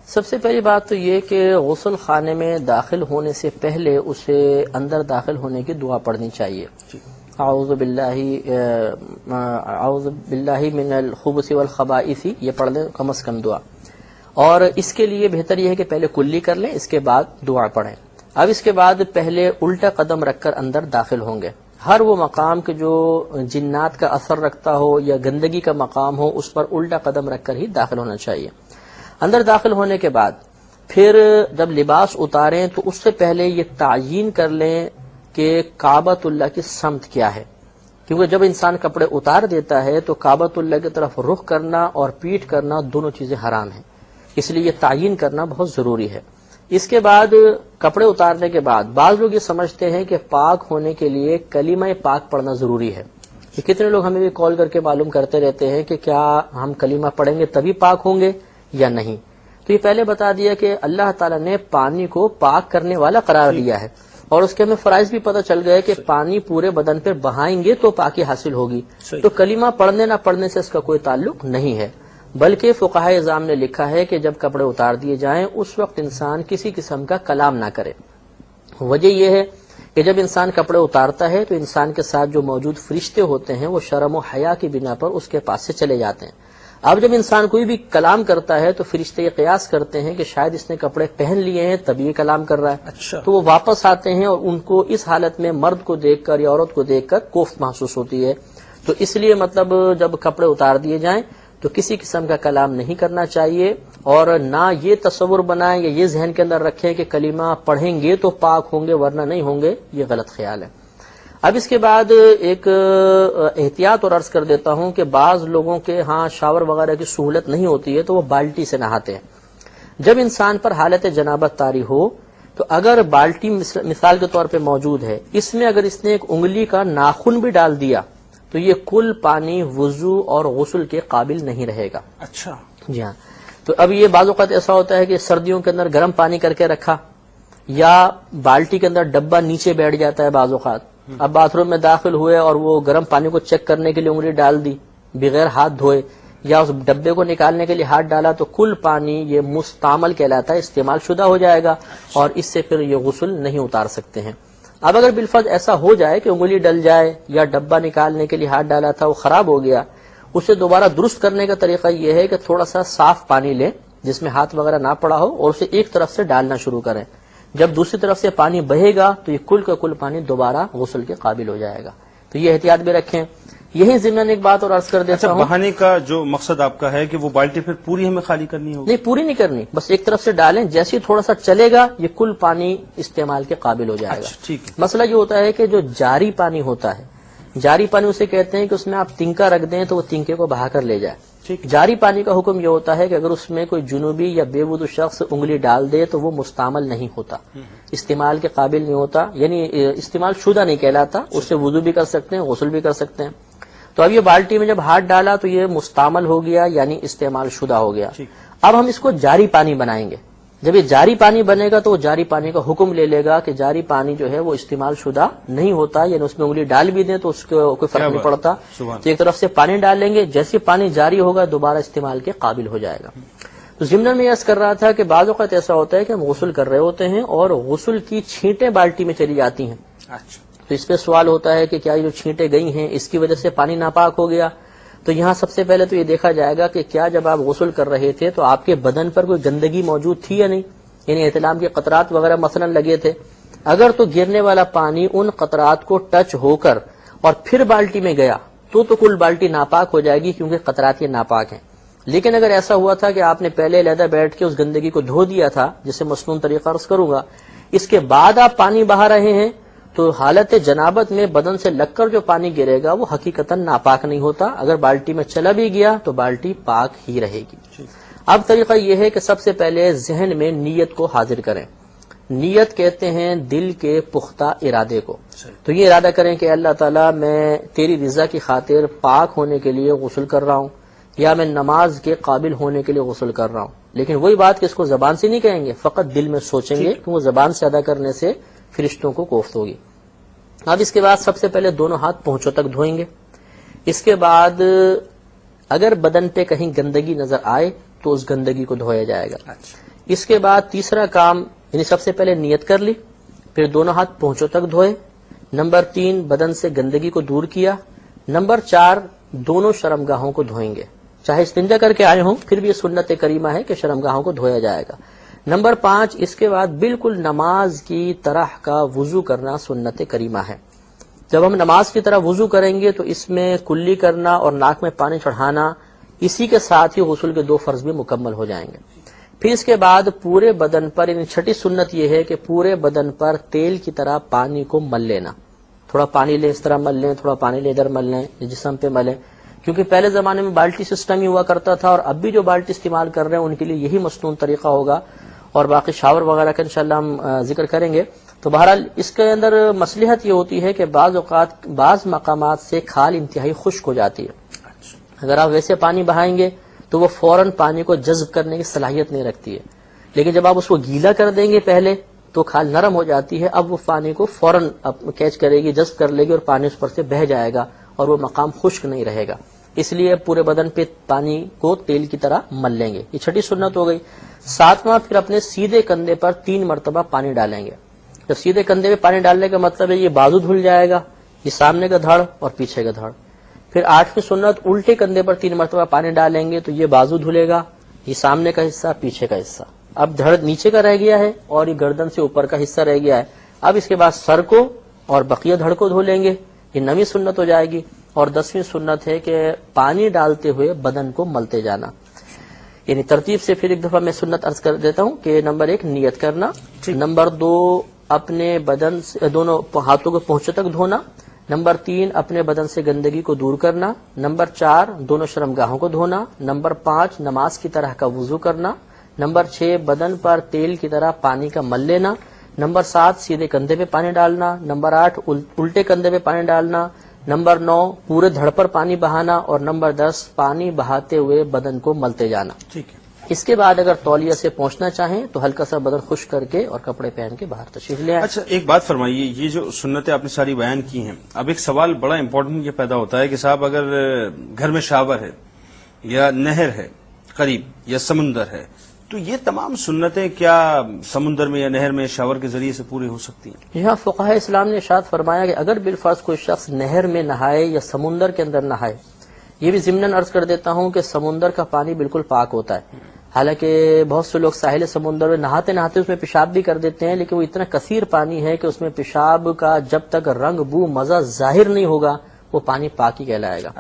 سب سے پہلی بات تو یہ کہ غسل خانے میں داخل ہونے سے پہلے اسے اندر داخل ہونے کی دعا پڑھنی چاہیے۔ اعوذ باللہ من الخبث والخبائث، یہ پڑھ لیں کم از کم دعا، اور اس کے لیے بہتر یہ ہے کہ پہلے کلی کر لیں، اس کے بعد دعا پڑھیں۔ اب اس کے بعد پہلے الٹا قدم رکھ کر اندر داخل ہوں گے۔ ہر وہ مقام کے جو جنات کا اثر رکھتا ہو یا گندگی کا مقام ہو، اس پر الٹا قدم رکھ کر ہی داخل ہونا چاہیے۔ اندر داخل ہونے کے بعد پھر جب لباس اتاریں تو اس سے پہلے یہ تعیین کر لیں کہ کعبۃ اللہ کی سمت کیا ہے، کیونکہ جب انسان کپڑے اتار دیتا ہے تو کعبۃ اللہ کی طرف رخ کرنا اور پیٹھ کرنا دونوں چیزیں حرام ہیں، اس لیے یہ تعیین کرنا بہت ضروری ہے۔ اس کے بعد کپڑے اتارنے کے بعد بعض لوگ یہ سمجھتے ہیں کہ پاک ہونے کے لیے کلمہ پاک پڑھنا ضروری ہے۔ کتنے لوگ ہمیں بھی کال کر کے معلوم کرتے رہتے ہیں کہ کیا ہم کلمہ پڑھیں گے تبھی پاک ہوں گے یا نہیں؟ تو یہ پہلے بتا دیا کہ اللہ تعالیٰ نے پانی کو پاک کرنے والا قرار دیا ہے، اور اس کے ہمیں فرائض بھی پتہ چل گئے کہ پانی پورے بدن پر بہائیں گے تو پاکی حاصل ہوگی۔ تو کلمہ پڑھنے نہ پڑھنے سے اس کا کوئی تعلق نہیں ہے، بلکہ فقہائے اعظام نے لکھا ہے کہ جب کپڑے اتار دیے جائیں اس وقت انسان کسی قسم کا کلام نہ کرے۔ وجہ یہ ہے کہ جب انسان کپڑے اتارتا ہے تو انسان کے ساتھ جو موجود فرشتے ہوتے ہیں وہ شرم و حیا کی بنا پر اس کے پاس سے چلے جاتے ہیں۔ اب جب انسان کوئی بھی کلام کرتا ہے تو فرشتے یہ قیاس کرتے ہیں کہ شاید اس نے کپڑے پہن لیے ہیں تب یہ کلام کر رہا ہے، تو وہ واپس آتے ہیں اور ان کو اس حالت میں مرد کو دیکھ کر یا عورت کو دیکھ کر کوفت محسوس ہوتی ہے۔ تو اس لیے مطلب جب کپڑے اتار دیے جائیں تو کسی قسم کا کلام نہیں کرنا چاہیے، اور نہ یہ تصور بنائیں یا یہ ذہن کے اندر رکھیں کہ کلمہ پڑھیں گے تو پاک ہوں گے ورنہ نہیں ہوں گے، یہ غلط خیال ہے۔ اب اس کے بعد ایک احتیاط اور عرض کر دیتا ہوں کہ بعض لوگوں کے ہاں شاور وغیرہ کی سہولت نہیں ہوتی ہے تو وہ بالٹی سے نہاتے ہیں۔ جب انسان پر حالت جنابت طاری ہو تو اگر بالٹی مثال کے طور پہ موجود ہے، اس میں اگر اس نے ایک انگلی کا ناخن بھی ڈال دیا تو یہ کل پانی وضو اور غسل کے قابل نہیں رہے گا۔ اچھا جی ہاں، تو اب یہ بعض اوقات ایسا ہوتا ہے کہ سردیوں کے اندر گرم پانی کر کے رکھا، یا بالٹی کے اندر ڈبہ نیچے بیٹھ جاتا ہے بعض اوقات، اب باتھ روم میں داخل ہوئے اور وہ گرم پانی کو چیک کرنے کے لیے انگلی ڈال دی بغیر ہاتھ دھوئے، یا اس ڈبے کو نکالنے کے لیے ہاتھ ڈالا، تو کل پانی یہ مستعمل کہلاتا ہے، استعمال شدہ ہو جائے گا، اور اس سے پھر یہ غسل نہیں اتار سکتے ہیں۔ اب اگر بالفرض ایسا ہو جائے کہ انگلی ڈل جائے یا ڈبہ نکالنے کے لیے ہاتھ ڈالا تھا وہ خراب ہو گیا، اسے دوبارہ درست کرنے کا طریقہ یہ ہے کہ تھوڑا سا صاف پانی لیں جس میں ہاتھ وغیرہ نہ پڑا ہو، اور اسے ایک طرف سے ڈالنا شروع کریں۔ جب دوسری طرف سے پانی بہے گا تو یہ کل کا کل پانی دوبارہ غسل کے قابل ہو جائے گا۔ تو یہ احتیاط بھی رکھیں۔ یہی ضمن ایک بات اور عرض کر دیتا ہوں، بہانے کا جو مقصد آپ کا ہے کہ وہ بالٹی پھر پوری ہمیں خالی کرنی ہوگی؟ نہیں، پوری نہیں کرنی، بس ایک طرف سے ڈالیں، جیسے ہی تھوڑا سا چلے گا یہ کل پانی استعمال کے قابل ہو جائے گا۔ ٹھیک ہے۔ مسئلہ یہ ہوتا ہے کہ جو جاری پانی ہوتا ہے، جاری پانی اسے کہتے ہیں کہ اس میں آپ تنکا رکھ دیں تو وہ تنکے کو بہا کر لے جائے، جاری پانی کا حکم یہ ہوتا ہے کہ اگر اس میں کوئی جنوبی یا بے وضو شخص انگلی ڈال دے تو وہ مستعمل نہیں ہوتا، استعمال کے قابل نہیں ہوتا، یعنی استعمال شدہ نہیں کہلاتا، اس سے وضو بھی کر سکتے ہیں، غسل بھی کر سکتے ہیں۔ تو اب یہ بالٹی میں جب ہاتھ ڈالا تو یہ مستعمل ہو گیا، یعنی استعمال شدہ ہو گیا۔ اب ہم اس کو جاری پانی بنائیں گے۔ جب یہ جاری پانی بنے گا تو وہ جاری پانی کا حکم لے لے گا کہ جاری پانی جو ہے وہ استعمال شدہ نہیں ہوتا، یعنی اس میں انگلی ڈال بھی دیں تو اس کو کوئی فرق نہیں پڑتا۔ تو ایک طرف سے پانی ڈال لیں گے، جیسے پانی جاری ہوگا دوبارہ استعمال کے قابل ہو جائے گا۔ تو ضمن میں عرض کر رہا تھا کہ بعض اوقات ایسا ہوتا ہے کہ ہم غسل کر رہے ہوتے ہیں اور غسل کی چھینٹیں بالٹی میں چلی جاتی ہیں، تو اس پہ سوال ہوتا ہے کہ کیا یہ جو چھینٹیں گئی ہیں اس کی وجہ سے پانی ناپاک ہو گیا؟ تو یہاں سب سے پہلے تو یہ دیکھا جائے گا کہ کیا جب آپ غسل کر رہے تھے تو آپ کے بدن پر کوئی گندگی موجود تھی یا نہیں، یعنی احتلام کے قطرات وغیرہ مثلا لگے تھے۔ اگر تو گرنے والا پانی ان قطرات کو ٹچ ہو کر اور پھر بالٹی میں گیا تو کل بالٹی ناپاک ہو جائے گی، کیونکہ قطرات یہ ناپاک ہیں۔ لیکن اگر ایسا ہوا تھا کہ آپ نے پہلے علیحدہ بیٹھ کے اس گندگی کو دھو دیا تھا، جسے مسنون طریقہ عرض کروں گا، اس کے بعد آپ پانی بہا رہے ہیں، تو حالت جنابت میں بدن سے لگ کر جو پانی گرے گا وہ حقیقتاً ناپاک نہیں ہوتا، اگر بالٹی میں چلا بھی گیا تو بالٹی پاک ہی رہے گی۔ اب طریقہ یہ ہے کہ سب سے پہلے ذہن میں نیت کو حاضر کریں۔ نیت کہتے ہیں دل کے پختہ ارادے کو۔ تو یہ ارادہ کریں کہ اللہ تعالیٰ میں تیری رضا کی خاطر پاک ہونے کے لیے غسل کر رہا ہوں، یا میں نماز کے قابل ہونے کے لیے غسل کر رہا ہوں۔ لیکن وہی بات کہ اس کو زبان سے نہیں کہیں گے، فقط دل میں سوچیں گے، کہ وہ زبان سے ادا کرنے سے فرشتوں کو کوفت ہوگی۔ اب اس کے بعد سب سے پہلے دونوں ہاتھ پونچھوں تک دھوئیں گے۔ اس کے بعد اگر بدن پہ کہیں گندگی نظر آئے تو اس گندگی کو دھویا جائے گا۔ اس کے بعد تیسرا کام، یعنی سب سے پہلے نیت کر لی، پھر دونوں ہاتھ پونچھوں تک دھوئے، نمبر 3 بدن سے گندگی کو دور کیا، نمبر 4 دونوں شرمگاہوں کو دھوئیں گے، چاہے استنجا کر کے آئے ہوں پھر بھی یہ سنت کریمہ ہے کہ شرمگاہوں کو دھویا جائے گا۔ نمبر 5 اس کے بعد بالکل نماز کی طرح کا وضو کرنا سنت کریمہ ہے۔ جب ہم نماز کی طرح وضو کریں گے تو اس میں کلی کرنا اور ناک میں پانی چڑھانا، اسی کے ساتھ ہی غسل کے 2 فرض بھی مکمل ہو جائیں گے۔ پھر اس کے بعد پورے بدن پر، یعنی چھٹی سنت یہ ہے کہ پورے بدن پر تیل کی طرح پانی کو مل لینا، تھوڑا پانی لیں اس طرح مل لیں، تھوڑا پانی لیں ادھر مل لیں، جسم پہ ملیں، کیونکہ پہلے زمانے میں بالٹی سسٹم ہی ہوا کرتا تھا، اور اب بھی جو بالٹی استعمال کر رہے ہیں ان کے لیے یہی مسنون طریقہ ہوگا، اور باقی شاور وغیرہ کا انشاءاللہ ہم ذکر کریں گے۔ تو بہرحال اس کے اندر مصلحت یہ ہوتی ہے کہ بعض اوقات بعض مقامات سے کھال انتہائی خشک ہو جاتی ہے، اگر آپ ویسے پانی بہائیں گے تو وہ فوراً پانی کو جذب کرنے کی صلاحیت نہیں رکھتی ہے، لیکن جب آپ اس کو گیلا کر دیں گے پہلے تو کھال نرم ہو جاتی ہے، اب وہ پانی کو فوراً کیچ کرے گی، جذب کر لے گی، اور پانی اس پر سے بہہ جائے گا اور وہ مقام خشک نہیں رہے گا۔ اس لیے پورے بدن پہ پانی کو تیل کی طرح مل لیں گے، یہ چھٹی سنت ہو گئی۔ 7واں پھر اپنے سیدھے کندھے پر 3 مرتبہ پانی ڈالیں گے۔ جب سیدھے کندھے پہ پانی ڈالنے کا مطلب ہے یہ بازو دھل جائے گا، یہ سامنے کا دھڑ اور پیچھے کا دھڑ۔ پھر 8ویں سنت الٹے کندھے پر 3 مرتبہ پانی ڈالیں گے تو یہ بازو دھلے گا، یہ سامنے کا حصہ، پیچھے کا حصہ۔ اب دھڑ نیچے کا رہ گیا ہے اور یہ گردن سے اوپر کا حصہ رہ گیا ہے۔ اب اس کے بعد سر کو اور بقیہ دھڑ کو دھو لیں گے، یہ 9ویں سنت ہو جائے گی۔ اور 10ویں سنت ہے کہ پانی ڈالتے ہوئے بدن کو ملتے جانا، یعنی ترتیب سے پھر ایک دفعہ میں سنت عرض کر دیتا ہوں کہ نمبر 1 نیت کرنا، نمبر 2 اپنے بدن سے دونوں ہاتھوں کو پونچھوں تک دھونا، نمبر 3 اپنے بدن سے گندگی کو دور کرنا، نمبر 4 دونوں شرمگاہوں کو دھونا، نمبر 5 نماز کی طرح کا وضو کرنا، نمبر 6 بدن پر تیل کی طرح پانی کا مل لینا، نمبر 7 سیدھے کندھے پہ پانی ڈالنا، نمبر 8 الٹے کندھے پہ پانی ڈالنا، نمبر 9 پورے دھڑ پر پانی بہانا، اور نمبر 10 پانی بہاتے ہوئے بدن کو ملتے جانا۔ ٹھیک ہے۔ اس کے بعد اگر تولیہ سے پہنچنا چاہیں تو ہلکا سا بدن خشک کر کے اور کپڑے پہن کے باہر تشریف لے آئیں۔ اچھا ایک بات فرمائیے، یہ جو سنتیں آپ نے ساری بیان کی ہیں، اب ایک سوال بڑا امپورٹنٹ یہ پیدا ہوتا ہے کہ صاحب اگر گھر میں شاور ہے یا نہر ہے قریب یا سمندر ہے، تو یہ تمام سنتیں کیا سمندر میں یا نہر میں شاور کے ذریعے سے پوری ہو سکتی ہیں؟ یہاں فقہاء اسلام نے ارشاد فرمایا کہ اگر بالفرض کوئی شخص نہر میں نہائے یا سمندر کے اندر نہائے، یہ بھی ضمناً عرض کر دیتا ہوں کہ سمندر کا پانی بالکل پاک ہوتا ہے، حالانکہ بہت سے لوگ ساحل سمندر میں نہاتے نہاتے اس میں پیشاب بھی کر دیتے ہیں، لیکن وہ اتنا کثیر پانی ہے کہ اس میں پیشاب کا جب تک رنگ بو مزہ ظاہر نہیں ہوگا وہ پانی پاک ہی کہلائے گا۔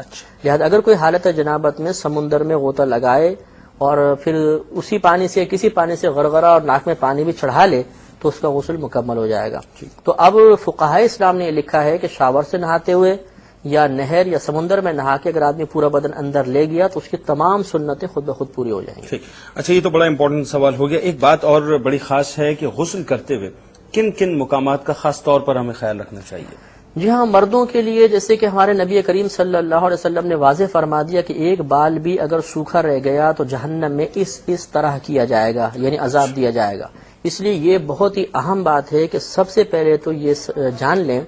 لہذا اگر کوئی حالت جنابت میں سمندر میں غوطہ لگائے اور پھر اسی پانی سے کسی پانی سے غرغرہ اور ناک میں پانی بھی چڑھا لے تو اس کا غسل مکمل ہو جائے گا۔ تو اب فقہاء اسلام نے یہ لکھا ہے کہ شاور سے نہاتے ہوئے یا نہر یا سمندر میں نہا کے اگر آدمی پورا بدن اندر لے گیا تو اس کی تمام سنتیں خود بخود پوری ہو جائیں گی. ٹھیک. اچھا یہ تو بڑا امپورٹنٹ سوال ہو گیا. ایک بات اور بڑی خاص ہے کہ غسل کرتے ہوئے کن کن مقامات کا خاص طور پر ہمیں خیال رکھنا چاہیے؟ جی ہاں، مردوں کے لیے جیسے کہ ہمارے نبی کریم صلی اللہ علیہ وسلم نے واضح فرما دیا کہ ایک بال بھی اگر سوکھا رہ گیا تو جہنم میں اس طرح کیا جائے گا، یعنی عذاب دیا جائے گا. اس لیے یہ بہت ہی اہم بات ہے کہ سب سے پہلے تو یہ جان لیں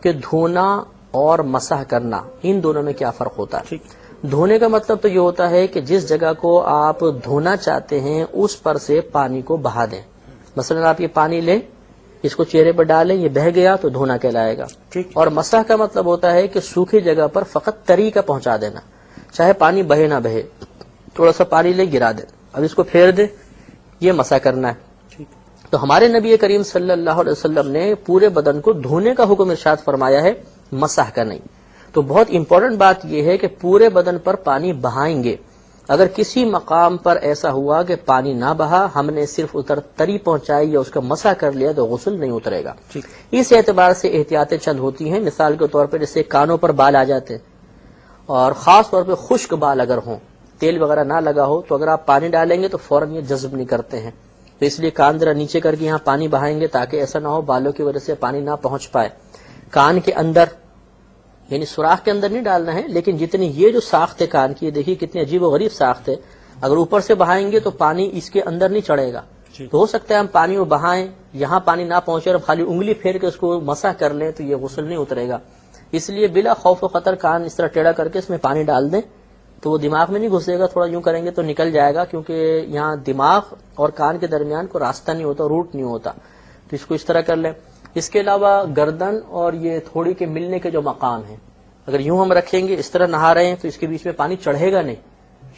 کہ دھونا اور مسح کرنا ان دونوں میں کیا فرق ہوتا ہے. دھونے کا مطلب تو یہ ہوتا ہے کہ جس جگہ کو آپ دھونا چاہتے ہیں اس پر سے پانی کو بہا دیں. مثلا آپ یہ پانی لیں، اس کو چہرے پر ڈالیں، یہ بہہ گیا تو دھونا کہلائے گا. اور مسح کا مطلب ہوتا ہے کہ سوکھی جگہ پر فقط تری کا پہنچا دینا، چاہے پانی بہے نہ بہے، تھوڑا سا پانی لے گرا دیں، اب اس کو پھیر دیں، یہ مسح کرنا ہے. تو ہمارے نبی کریم صلی اللہ علیہ وسلم نے پورے بدن کو دھونے کا حکم ارشاد فرمایا ہے، مسح کا نہیں. تو بہت امپورٹنٹ بات یہ ہے کہ پورے بدن پر پانی بہائیں گے. اگر کسی مقام پر ایسا ہوا کہ پانی نہ بہا، ہم نے صرف تری پہنچائی یا اس کا مسح کر لیا تو غسل نہیں اترے گا. اس اعتبار سے احتیاطیں چند ہوتی ہیں. مثال کے طور پر جیسے کانوں پر بال آ جاتے ہیں اور خاص طور پہ خشک بال اگر ہوں، تیل وغیرہ نہ لگا ہو، تو اگر آپ پانی ڈالیں گے تو فوراً یہ جذب نہیں کرتے ہیں. تو اس لیے کان ذرا نیچے کر کے یہاں پانی بہائیں گے تاکہ ایسا نہ ہو بالوں کی وجہ سے پانی نہ پہنچ پائے. کان کے اندر، یعنی سوراخ کے اندر نہیں ڈالنا ہے، لیکن جتنی یہ جو ساخت ہے کان کی، دیکھیے کتنی عجیب و غریب ساخت ہے. اگر اوپر سے بہائیں گے تو پانی اس کے اندر نہیں چڑھے گا. تو ہو سکتا ہے ہم پانی کو بہائیں، یہاں پانی نہ پہنچے اور خالی انگلی پھیر کے اس کو مسح کر لیں تو یہ غسل نہیں اترے گا. اس لیے بلا خوف و خطر کان اس طرح ٹیڑھا کر کے اس میں پانی ڈال دیں تو وہ دماغ میں نہیں گھسے گا. تھوڑا یوں کریں گے تو نکل جائے گا، کیونکہ یہاں دماغ اور کان کے درمیان کوئی راستہ نہیں ہوتا، روٹ نہیں ہوتا. تو اس کو اس طرح کر لیں. اس کے علاوہ گردن اور یہ تھوڑی کے ملنے کے جو مقام ہیں، اگر یوں ہم رکھیں گے، اس طرح نہا رہے ہیں تو اس کے بیچ میں پانی چڑھے گا نہیں،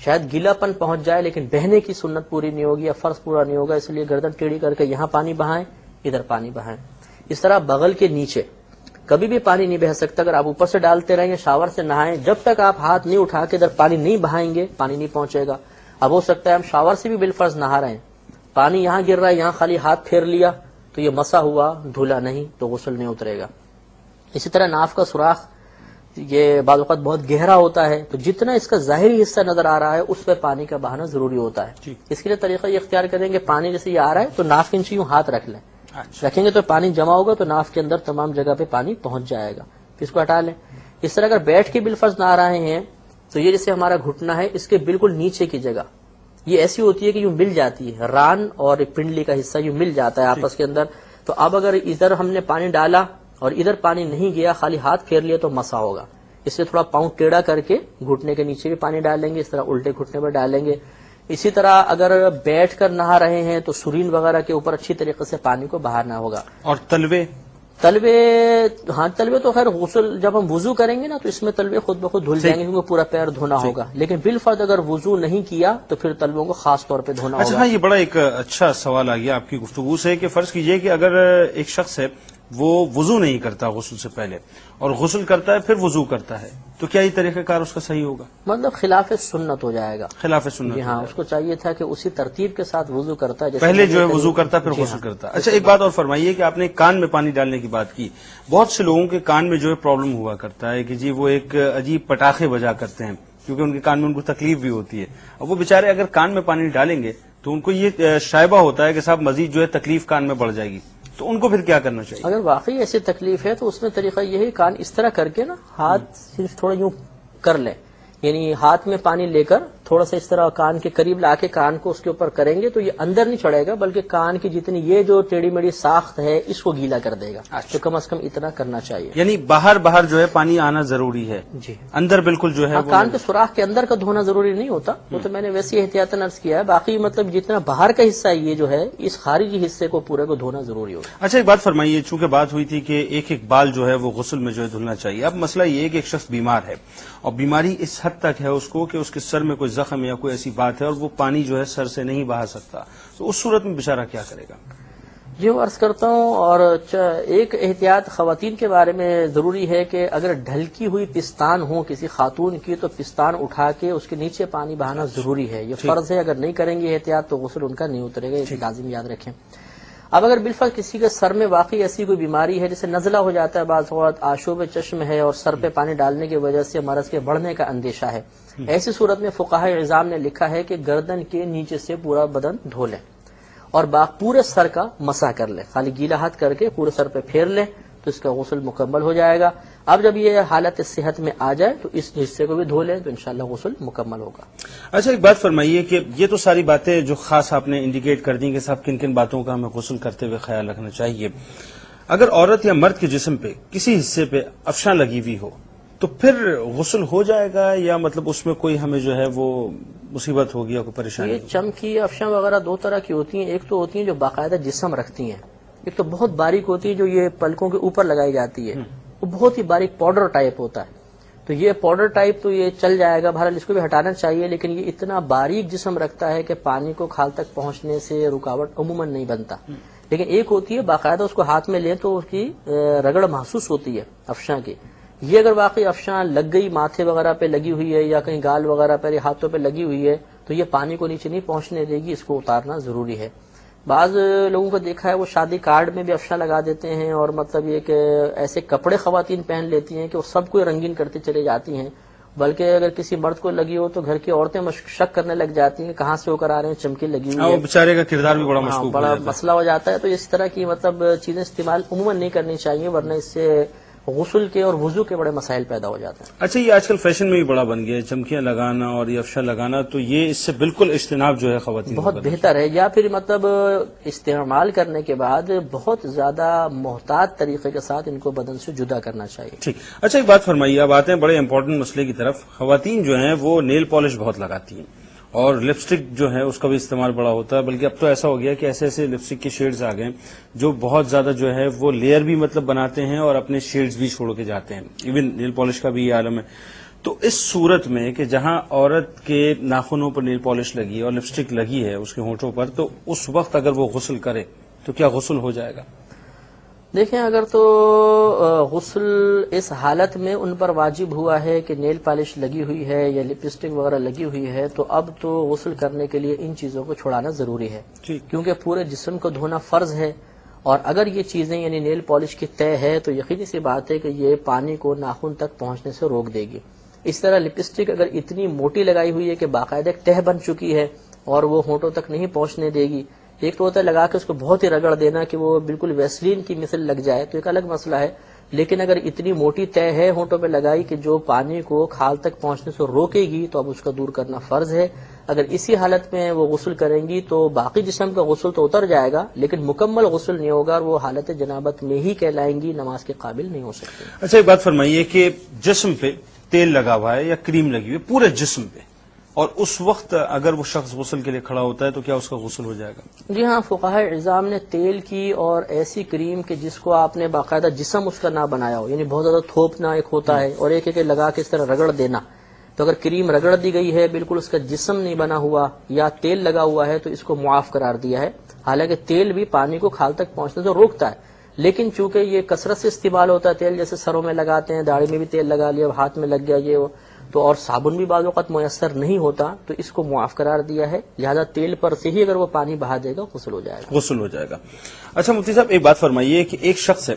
شاید گیلا پن پہنچ جائے لیکن بہنے کی سنت پوری نہیں ہوگی یا فرض پورا نہیں ہوگا. اس لیے گردن ٹیڑھی کر کے یہاں پانی بہائیں، ادھر پانی بہائیں. اس طرح بغل کے نیچے کبھی بھی پانی نہیں بہہ سکتا. اگر آپ اوپر سے ڈالتے رہیں یا شاور سے نہائیں، جب تک آپ ہاتھ نہیں اٹھا کے ادھر پانی نہیں بہائیں گے پانی نہیں پہنچے گا. اب ہو سکتا ہے ہم شاور سے بھی بالفرض نہا رہے ہیں، پانی یہاں گر رہا ہے، یہاں خالی ہاتھ پھیر لیا تو یہ مسا ہوا، دھلا نہیں، تو غسل نہیں اترے گا. اسی طرح ناف کا سوراخ یہ بعض اوقات بہت گہرا ہوتا ہے، تو جتنا اس کا ظاہری حصہ نظر آ رہا ہے اس پہ پانی کا بہانا ضروری ہوتا ہے. اس کے لیے طریقہ یہ اختیار کریں کہ پانی جیسے یہ آ رہا ہے تو ناف کے نیچے یوں ہاتھ رکھ لیں. رکھیں گے تو پانی جمع ہوگا تو ناف کے اندر تمام جگہ پہ پانی پہنچ جائے گا. اس کو ہٹا لیں. اس طرح اگر بیٹھ کے بالفرض نہ آ رہے ہیں تو یہ جیسے ہمارا گھٹنا ہے، اس کے بالکل نیچے کی جگہ یہ ایسی ہوتی ہے کہ یوں مل جاتی ہے، ران اور پنڈلی کا حصہ یوں مل جاتا ہے آپس کے اندر. تو اب اگر ادھر ہم نے پانی ڈالا اور ادھر پانی نہیں گیا، خالی ہاتھ پھیر لیا تو مسا ہوگا. اس سے تھوڑا پاؤں ٹیڑھا کر کے گھٹنے کے نیچے بھی پانی ڈالیں گے، اس طرح الٹے گھٹنے پر ڈالیں گے. اسی طرح اگر بیٹھ کر نہا رہے ہیں تو سرین وغیرہ کے اوپر اچھی طریقے سے پانی کو بہانا ہوگا. اور تلوے ہاں تلوے تو خیر غسل جب ہم وضو کریں گے نا تو اس میں تلوے خود بخود دھل جائیں گے کیونکہ پورا پیر دھونا ہوگا. لیکن بالفرض اگر وضو نہیں کیا تو پھر تلووں کو خاص طور پہ دھونا ہوگا. اچھا ہاں، یہ بڑا ایک اچھا سوال آ گیا آپ کی گفتگو سے کہ فرض کیجئے کہ اگر ایک شخص ہے وہ وضو نہیں کرتا غسل سے پہلے اور غسل کرتا ہے پھر وضو کرتا ہے، تو کیا یہ طریقہ کار اس کا صحیح ہوگا؟ مطلب خلاف سنت ہو جائے گا. خلاف سنت. ہاں، اس کو چاہیے تھا کہ اسی ترتیب کے ساتھ وضو کرتا ہے، پہلے جو ہے وضو کرتا پھر غسل کرتا. اچھا ایک بات اور فرمائیے کہ آپ نے کان میں پانی ڈالنے کی بات کی. بہت سے لوگوں کے کان میں جو ہے پرابلم ہوا کرتا ہے کہ جی وہ ایک عجیب پٹاخے بجا کرتے ہیں کیونکہ ان کے کان میں ان کو تکلیف بھی ہوتی ہے. اب وہ بیچارے اگر کان میں پانی ڈالیں گے تو ان کو یہ شائبہ ہوتا ہے کہ صاحب مزید جو ہے تکلیف کان میں بڑھ جائے گی، تو ان کو پھر کیا کرنا چاہیے؟ اگر واقعی ایسی تکلیف ہے تو اس میں طریقہ یہ ہے کان اس طرح کر کے نا ہاتھ صرف تھوڑا یوں کر لیں، یعنی ہاتھ میں پانی لے کر تھوڑا سا اس طرح کان کے قریب لا کے کان کو اس کے اوپر کریں گے تو یہ اندر نہیں چڑھے گا بلکہ کان کی جتنی یہ جو ٹیڑھی میڑھی ساخت ہے اس کو گیلا کر دے گا. تو کم از کم اتنا کرنا چاہیے. یعنی باہر جو ہے پانی آنا ضروری ہے، جی اندر بالکل جو ہے کان کے سوراخ کے اندر کا دھونا ضروری نہیں ہوتا، وہ تو میں نے ویسے احتیاطاً عرض کیا ہے. باقی مطلب جتنا باہر کا حصہ ہے یہ جو ہے اس خارجی حصے کو پورے کو دھونا ضروری ہوگا. اچھا ایک بات فرمائیے، چونکہ بات ہوئی تھی کہ ایک بال جو ہے وہ غسل میں جو ہے دھلنا چاہیے. اب مسئلہ یہ ہے کہ ایک شخص بیمار ہے اور بیماری اس حد تک ہے اس کو کہ اس کے سر میں کوئی زخم یا کوئی ایسی بات ہے اور وہ پانی جو ہے سر سے نہیں بہا سکتا، تو اس صورت میں بیچارہ کیا کرے گا؟ جی وہ عرض کرتا ہوں. اور ایک احتیاط خواتین کے بارے میں ضروری ہے کہ اگر ڈھلکی ہوئی پستان ہو کسی خاتون کی تو پستان اٹھا کے اس کے نیچے پانی بہانا ضروری ہے. یہ فرض ہے، اگر نہیں کریں گے احتیاط تو غسل ان کا نہیں اترے گا، یہ لازم یاد رکھیں. اب اگر بالفرض کسی کے سر میں واقعی ایسی کوئی بیماری ہے جیسے نزلہ ہو جاتا ہے، بعض اوقات آشوب چشم ہے اور سر پہ پانی ڈالنے کی وجہ سے مرض کے بڑھنے کا اندیشہ ہے، ایسی صورت میں فقہائے عظام نے لکھا ہے کہ گردن کے نیچے سے پورا بدن دھو لیں اور پورے سر کا مسح کر لیں، خالی گیلا ہاتھ کر کے پورے سر پہ پھیر لیں تو اس کا غسل مکمل ہو جائے گا۔ اب جب یہ حالت صحت میں آ جائے تو اس حصے کو بھی دھو لیں تو انشاءاللہ غسل مکمل ہوگا۔ اچھا ایک بات فرمائیے کہ یہ تو ساری باتیں جو خاص آپ نے انڈیکیٹ کر دی کہ صاحب کن کن باتوں کا ہمیں غسل کرتے ہوئے خیال رکھنا چاہیے، اگر عورت یا مرد کے جسم پہ کسی حصے پہ افشاں لگی ہوئی ہو تو پھر غسل ہو جائے گا یا مطلب اس میں کوئی ہمیں جو ہے وہ مصیبت ہوگی یا کوئی پریشانی یہ ہوگی؟ چمکی افشاں وغیرہ دو طرح کی ہوتی ہیں، ایک تو ہوتی ہیں جو باقاعدہ جسم رکھتی ہیں، ایک تو بہت باریک ہوتی ہے جو یہ پلکوں کے اوپر لگائی جاتی ہے، وہ بہت ہی باریک پاؤڈر ٹائپ ہوتا ہے، تو یہ پاؤڈر ٹائپ تو یہ چل جائے گا، بہرحال اس کو بھی ہٹانا چاہیے، لیکن یہ اتنا باریک جسم رکھتا ہے کہ پانی کو کھال تک پہنچنے سے رکاوٹ عموماً نہیں بنتا۔ لیکن ایک ہوتی ہے باقاعدہ اس کو ہاتھ میں لیں تو اس کی رگڑ محسوس ہوتی ہے افشاں کی، یہ اگر واقعی افشاں لگ گئی ماتھے وغیرہ پہ لگی ہوئی ہے یا کہیں گال وغیرہ پہ یا ہاتھوں پہ لگی ہوئی ہے تو یہ پانی کو نیچے نہیں پہنچنے دے گی، اس کو اتارنا ضروری ہے۔ بعض لوگوں کو دیکھا ہے وہ شادی کارڈ میں بھی افشاں لگا دیتے ہیں، اور مطلب یہ کہ ایسے کپڑے خواتین پہن لیتی ہیں کہ وہ سب کو رنگین کرتے چلے جاتی ہیں، بلکہ اگر کسی مرد کو لگی ہو تو گھر کی عورتیں شک کرنے لگ جاتی ہیں کہاں سے ہو کر آ رہے ہیں، چمکی لگی ہوئی ہے، بیچارے کا کردار بھی بڑا ہاں، مشکوک بڑا مسئلہ ہو جاتا ہے۔ تو اس طرح کی مطلب چیزیں استعمال عموماً نہیں کرنی چاہیے، ورنہ اس سے غسل کے اور وضو کے بڑے مسائل پیدا ہو جاتے ہیں۔ اچھا یہ آج کل فیشن میں بھی بڑا بن گیا ہے چمکیاں لگانا اور یہ افشاں لگانا، تو یہ اس سے بالکل اجتناب جو ہے خواتین بہت بہتر ہے، یا پھر مطلب استعمال کرنے کے بعد بہت زیادہ محتاط طریقے کے ساتھ ان کو بدن سے جدا کرنا چاہیے۔ ٹھیک۔ اچھا ایک بات فرمائیے، اب آتے ہیں بڑے امپورٹنٹ مسئلے کی طرف، خواتین جو ہیں وہ نیل پالش بہت لگاتی ہیں اور لپسٹک جو ہے اس کا بھی استعمال بڑا ہوتا ہے، بلکہ اب تو ایسا ہو گیا کہ ایسے ایسے لپسٹک کے شیڈز آ گئے جو بہت زیادہ جو ہے وہ لیئر بھی مطلب بناتے ہیں اور اپنے شیڈز بھی چھوڑ کے جاتے ہیں، ایون نیل پالش کا بھی یہ عالم ہے۔ تو اس صورت میں کہ جہاں عورت کے ناخنوں پر نیل پالش لگی ہے اور لپسٹک لگی ہے اس کے ہونٹوں پر، تو اس وقت اگر وہ غسل کرے تو کیا غسل ہو جائے گا؟ دیکھیں اگر تو غسل اس حالت میں ان پر واجب ہوا ہے کہ نیل پالش لگی ہوئی ہے یا لپسٹک وغیرہ لگی ہوئی ہے تو اب تو غسل کرنے کے لیے ان چیزوں کو چھڑانا ضروری ہے، کیونکہ پورے جسم کو دھونا فرض ہے، اور اگر یہ چیزیں یعنی نیل پالش کی طے ہے تو یقینی سی بات ہے کہ یہ پانی کو ناخن تک پہنچنے سے روک دے گی۔ اس طرح لپسٹک اگر اتنی موٹی لگائی ہوئی ہے کہ باقاعدہ ایک تہ بن چکی ہے اور وہ ہونٹوں تک نہیں پہنچنے دے گی، ایک تو ہوتا ہے لگا کے اس کو بہت ہی رگڑ دینا کہ وہ بالکل ویسلین کی مثل لگ جائے تو ایک الگ مسئلہ ہے، لیکن اگر اتنی موٹی طے ہے ہونٹوں پہ لگائی کہ جو پانی کو کھال تک پہنچنے سے روکے گی تو اب اس کا دور کرنا فرض ہے۔ اگر اسی حالت میں وہ غسل کریں گی تو باقی جسم کا غسل تو اتر جائے گا لیکن مکمل غسل نہیں ہوگا اور وہ حالت جنابت میں ہی کہلائیں گی، نماز کے قابل نہیں ہو سکتی۔ اچھا ایک بات فرمائیے کہ جسم پہ تیل لگا ہوا ہے یا کریم لگی ہوئی ہے پورے جسم پہ، اور اس وقت اگر وہ شخص غسل کے لیے کھڑا ہوتا ہے تو کیا اس کا غسل ہو جائے گا؟ جی ہاں، فقہائے عظام نے تیل کی اور ایسی کریم کہ جس کو آپ نے باقاعدہ جسم اس کا نہ بنایا ہو، یعنی بہت زیادہ تھوپنا ایک ہوتا ہے اور ایک لگا کے اس طرح رگڑ دینا، تو اگر کریم رگڑ دی گئی ہے بالکل اس کا جسم نہیں بنا ہوا یا تیل لگا ہوا ہے تو اس کو معاف قرار دیا ہے، حالانکہ تیل بھی پانی کو کھال تک پہنچنے سے روکتا ہے، لیکن چونکہ یہ کثرت سے استعمال ہوتا ہے تیل، جیسے سروں میں لگاتے ہیں، داڑھی میں بھی تیل لگا لیا، ہاتھ میں لگ گیا یہ وہ، تو اور صابن بھی بعض اوقات میسر نہیں ہوتا تو اس کو معاف قرار دیا ہے، لہذا تیل پر سے ہی اگر وہ پانی بہا دے گا غسل ہو جائے گا۔ غسل ہو جائے گا۔ اچھا مفتی صاحب ایک بات فرمائیے کہ ایک شخص ہے،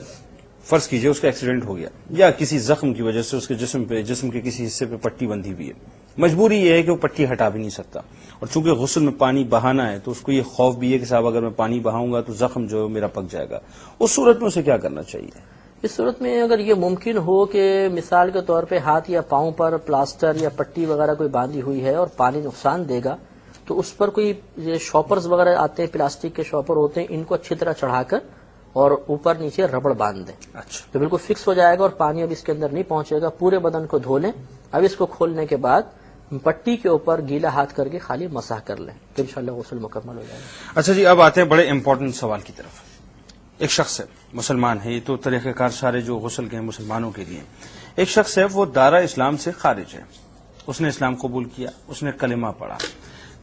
فرض کیجئے اس کا ایکسیڈنٹ ہو گیا یا کسی زخم کی وجہ سے اس کے جسم کے کسی حصے پہ پٹی بندھی ہوئی ہے، مجبوری یہ ہے کہ وہ پٹی ہٹا بھی نہیں سکتا، اور چونکہ غسل میں پانی بہانا ہے تو اس کو یہ خوف بھی ہے کہ صاحب اگر میں پانی بہاؤں گا تو زخم جو میرا پک جائے گا، اس صورت میں اسے کیا کرنا چاہیے؟ اس صورت میں اگر یہ ممکن ہو کہ مثال کے طور پہ ہاتھ یا پاؤں پر پلاسٹر یا پٹی وغیرہ کوئی باندھی ہوئی ہے اور پانی نقصان دے گا تو اس پر کوئی شاپرز وغیرہ آتے ہیں، پلاسٹک کے شاپر ہوتے ہیں، ان کو اچھی طرح چڑھا کر اور اوپر نیچے ربڑ باندھ دیں، اچھا تو بالکل فکس ہو جائے گا اور پانی اب اس کے اندر نہیں پہنچے گا۔ پورے بدن کو دھو لیں، اب اس کو کھولنے کے بعد پٹی کے اوپر گیلا ہاتھ کر کے خالی مسح کر لیں تو انشاءاللہ غسل مکمل ہو جائے گا۔ اچھا جی اب آتے ہیں بڑے امپورٹنٹ سوال کی طرف۔ ایک شخص ہے، مسلمان ہے، یہ تو طریقہ کار سارے جو غسل کے ہیں مسلمانوں کے لیے، ایک شخص ہے وہ دائرہ اسلام سے خارج ہے، اس نے اسلام قبول کیا، اس نے کلمہ پڑھا،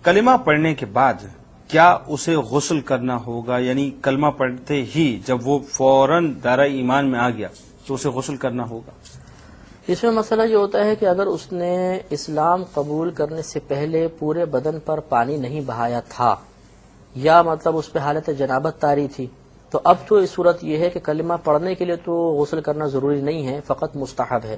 کلمہ پڑھنے کے بعد کیا اسے غسل کرنا ہوگا؟ یعنی کلمہ پڑھتے ہی جب وہ فوراً دائرہ ایمان میں آ گیا تو اسے غسل کرنا ہوگا؟ اس میں مسئلہ یہ ہوتا ہے کہ اگر اس نے اسلام قبول کرنے سے پہلے پورے بدن پر پانی نہیں بہایا تھا یا مطلب اس پہ حالت جنابت طاری تھی تو اب تو اس صورت یہ ہے کہ کلمہ پڑھنے کے لیے تو غسل کرنا ضروری نہیں ہے، فقط مستحب ہے،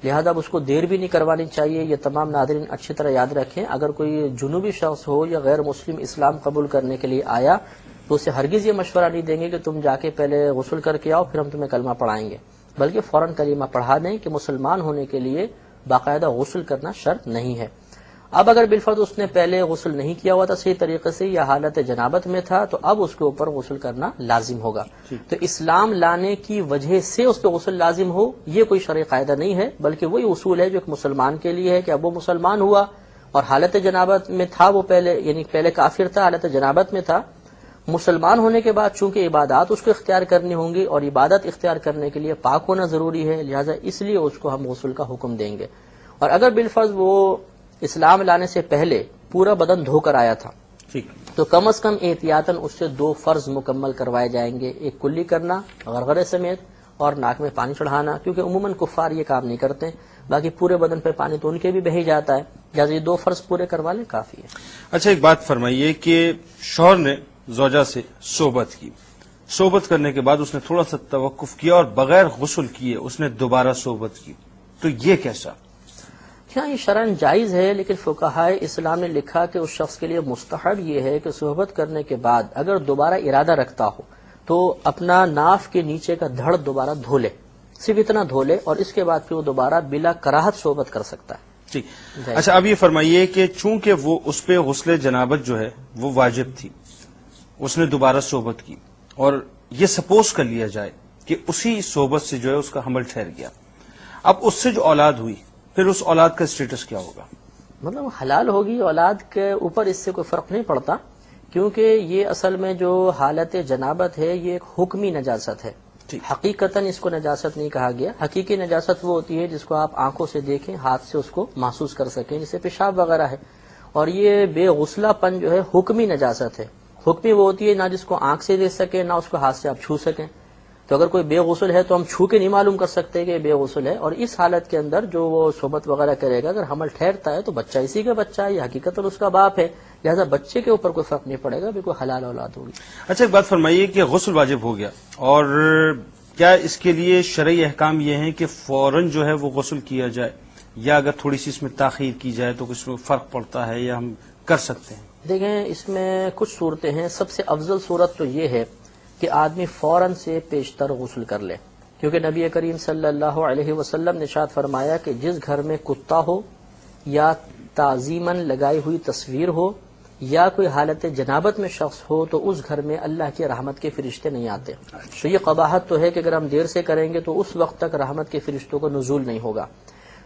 لہذا اب اس کو دیر بھی نہیں کروانی چاہیے۔ یہ تمام ناظرین اچھی طرح یاد رکھیں، اگر کوئی جنوبی شخص ہو یا غیر مسلم اسلام قبول کرنے کے لیے آیا تو اسے ہرگز یہ مشورہ نہیں دیں گے کہ تم جا کے پہلے غسل کر کے آؤ پھر ہم تمہیں کلمہ پڑھائیں گے، بلکہ فوراً کلمہ پڑھا دیں کہ مسلمان ہونے کے لیے باقاعدہ غسل کرنا شرط نہیں ہے۔ اب اگر بالفرض اس نے پہلے غسل نہیں کیا ہوا تھا صحیح طریقے سے یا حالت جنابت میں تھا تو اب اس کے اوپر غسل کرنا لازم ہوگا۔ تو اسلام لانے کی وجہ سے اس پہ غسل لازم ہو یہ کوئی شرعی قاعدہ نہیں ہے، بلکہ وہی اصول ہے جو ایک مسلمان کے لیے ہے کہ اب وہ مسلمان ہوا اور حالت جنابت میں تھا، وہ پہلے یعنی پہلے کافر تھا، حالت جنابت میں تھا، مسلمان ہونے کے بعد چونکہ عبادات اس کو اختیار کرنی ہوں گی اور عبادت اختیار کرنے کے لیے پاک ہونا ضروری ہے، لہذا اس لیے اس کو ہم غسل کا حکم دیں گے۔ اور اگر بالفرض وہ اسلام لانے سے پہلے پورا بدن دھو کر آیا تھا تو کم از کم احتیاطاً اس سے 2 فرض مکمل کروائے جائیں گے، ایک کلی کرنا غرغرے سمیت اور ناک میں پانی چڑھانا، کیونکہ عموماً کفار یہ کام نہیں کرتے، باقی پورے بدن پہ پانی تو ان کے بھی بہہ جاتا ہے، لہٰذا یہ 2 فرض پورے کروا لیں کافی ہے۔ اچھا ایک بات فرمائیے کہ شوہر نے زوجہ سے صحبت کی، صحبت کرنے کے بعد اس نے تھوڑا سا توقف کیا اور بغیر غسل کیے اس نے دوبارہ صحبت کی، تو یہ کیسا؟ ہاں یہ شرعاً جائز ہے، لیکن فقہائے اسلام نے لکھا کہ اس شخص کے لیے مستحب یہ ہے کہ صحبت کرنے کے بعد اگر دوبارہ ارادہ رکھتا ہو تو اپنا ناف کے نیچے کا دھڑ دوبارہ دھو لے، صرف اتنا دھو لے، اور اس کے بعد پھر وہ دوبارہ بلا کراہت صحبت کر سکتا ہے۔ ٹھیک۔ اچھا اب یہ فرمائیے کہ چونکہ وہ اس پہ غسل جنابت جو ہے وہ واجب تھی، اس نے دوبارہ صحبت کی اور یہ سپوز کر لیا جائے کہ اسی صحبت سے جو ہے اس کا حمل ٹھہر گیا، اب اس سے جو اولاد ہوئی پھر اس اولاد کا اسٹیٹس کیا ہوگا؟ مطلب حلال ہوگی اولاد کے اوپر، اس سے کوئی فرق نہیں پڑتا، کیونکہ یہ اصل میں جو حالت جنابت ہے یہ ایک حکمی نجاست ہے، حقیقتاً اس کو نجاست نہیں کہا گیا۔ حقیقی نجاست وہ ہوتی ہے جس کو آپ آنکھوں سے دیکھیں، ہاتھ سے اس کو محسوس کر سکیں، جیسے پیشاب وغیرہ ہے، اور یہ بے غسلہ پن جو ہے حکمی نجاست ہے۔ حکمی وہ ہوتی ہے نہ جس کو آنکھ سے دیکھ سکیں نہ اس کو ہاتھ سے آپ چھو سکیں، تو اگر کوئی بے غسل ہے تو ہم چھو کے نہیں معلوم کر سکتے کہ بے غسل ہے، اور اس حالت کے اندر جو وہ صحبت وغیرہ کرے گا اگر حمل ٹھہرتا ہے تو بچہ اسی کا بچہ ہے، یہ حقیقت اس کا باپ ہے، لہذا بچے کے اوپر کوئی فرق نہیں پڑے گا، بالکل حلال اولاد ہوگی۔ اچھا ایک بات فرمائیے کہ غسل واجب ہو گیا اور کیا اس کے لیے شرعی احکام یہ ہیں کہ فوراً جو ہے وہ غسل کیا جائے یا اگر تھوڑی سی اس میں تاخیر کی جائے تو کچھ فرق پڑتا ہے یا ہم کر سکتے ہیں؟ دیکھیں اس میں کچھ صورتیں ہیں، سب سے افضل صورت تو یہ ہے کہ آدمی فوراً سے پیشتر غسل کر لے، کیونکہ نبی کریم صلی اللہ علیہ وسلم نے ارشاد فرمایا کہ جس گھر میں کتا ہو یا تعظیماً لگائی ہوئی تصویر ہو یا کوئی حالت جنابت میں شخص ہو تو اس گھر میں اللہ کی رحمت کے فرشتے نہیں آتے۔ تو یہ قباحت تو ہے کہ اگر ہم دیر سے کریں گے تو اس وقت تک رحمت کے فرشتوں کا نزول نہیں ہوگا۔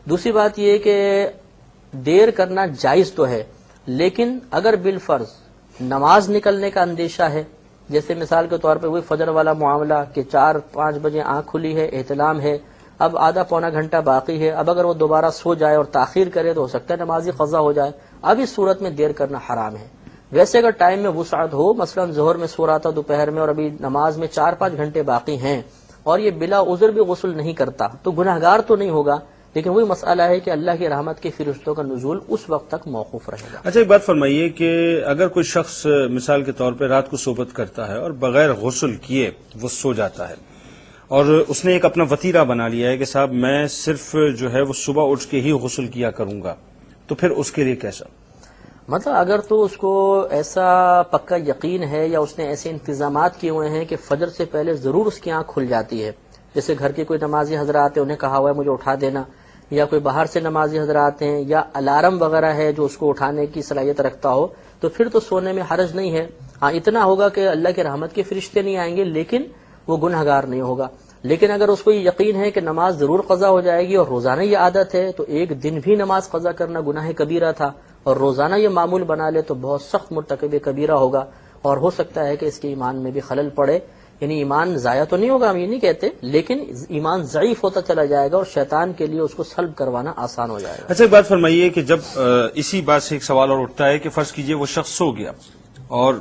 دوسری بات یہ کہ دیر کرنا جائز تو ہے، لیکن اگر بالفرض نماز نکلنے کا اندیشہ ہے، جیسے مثال کے طور پہ وہی فجر والا معاملہ کہ 4-5 بجے آنکھ کھلی ہے، احتلام ہے، اب آدھا پونا گھنٹہ باقی ہے، اب اگر وہ دوبارہ سو جائے اور تاخیر کرے تو ہو سکتا ہے نمازی قضا ہو جائے، اب اس صورت میں دیر کرنا حرام ہے۔ ویسے اگر ٹائم میں وسعت ہو، مثلا ظہر میں سو رہا تھا دوپہر میں اور ابھی نماز میں 4-5 گھنٹے باقی ہیں اور یہ بلا عذر بھی غسل نہیں کرتا تو گناہگار تو نہیں ہوگا، لیکن وہی مسئلہ ہے کہ اللہ کی رحمت کے فرشتوں کا نزول اس وقت تک موقوف رہے گا۔ اچھا ایک بات فرمائیے کہ اگر کوئی شخص مثال کے طور پہ رات کو صحبت کرتا ہے اور بغیر غسل کیے وہ سو جاتا ہے اور اس نے ایک اپنا وتیرہ بنا لیا ہے کہ صاحب میں صرف جو ہے وہ صبح اٹھ کے ہی غسل کیا کروں گا، تو پھر اس کے لیے کیسا؟ مطلب اگر تو اس کو ایسا پکا یقین ہے یا اس نے ایسے انتظامات کیے ہوئے ہیں کہ فجر سے پہلے ضرور اس کی آنکھ کھل جاتی ہے، جیسے گھر کے کوئی نمازی حضرات ہیں انہیں کہا ہوا ہے مجھے اٹھا دینا، یا کوئی باہر سے نمازی حضرات ہیں یا الارم وغیرہ ہے جو اس کو اٹھانے کی صلاحیت رکھتا ہو، تو پھر تو سونے میں حرج نہیں ہے۔ ہاں اتنا ہوگا کہ اللہ کے رحمت کے فرشتے نہیں آئیں گے لیکن وہ گنہگار نہیں ہوگا۔ لیکن اگر اس کو یہ یقین ہے کہ نماز ضرور قضا ہو جائے گی اور روزانہ یہ عادت ہے تو ایک دن بھی نماز قضا کرنا گناہ کبیرہ تھا، اور روزانہ یہ معمول بنا لے تو بہت سخت مرتکب کبیرہ ہوگا، اور ہو سکتا ہے کہ اس کے ایمان میں بھی خلل پڑے، یعنی ایمان ضائع تو نہیں ہوگا ہم یہ نہیں کہتے، لیکن ایمان ضعیف ہوتا چلا جائے گا اور شیطان کے لیے اس کو سلب کروانا آسان ہو جائے گا۔ اچھا ایک بات فرمائیے کہ جب اسی بات سے ایک سوال اور اٹھتا ہے کہ فرض کیجئے وہ شخص سو گیا اور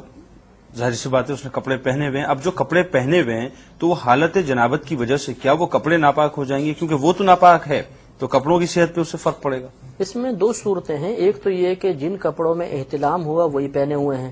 ظاہر سی بات ہے اس نے کپڑے پہنے ہوئے ہیں، اب جو کپڑے پہنے ہوئے ہیں تو وہ حالت جنابت کی وجہ سے کیا وہ کپڑے ناپاک ہو جائیں گے؟ کیونکہ وہ تو ناپاک ہے تو کپڑوں کی صحت پہ اس سے فرق پڑے گا۔ اس میں 2 صورتیں ہیں، ایک تو یہ کہ جن کپڑوں میں احتلام ہوا وہی پہنے ہوئے ہیں،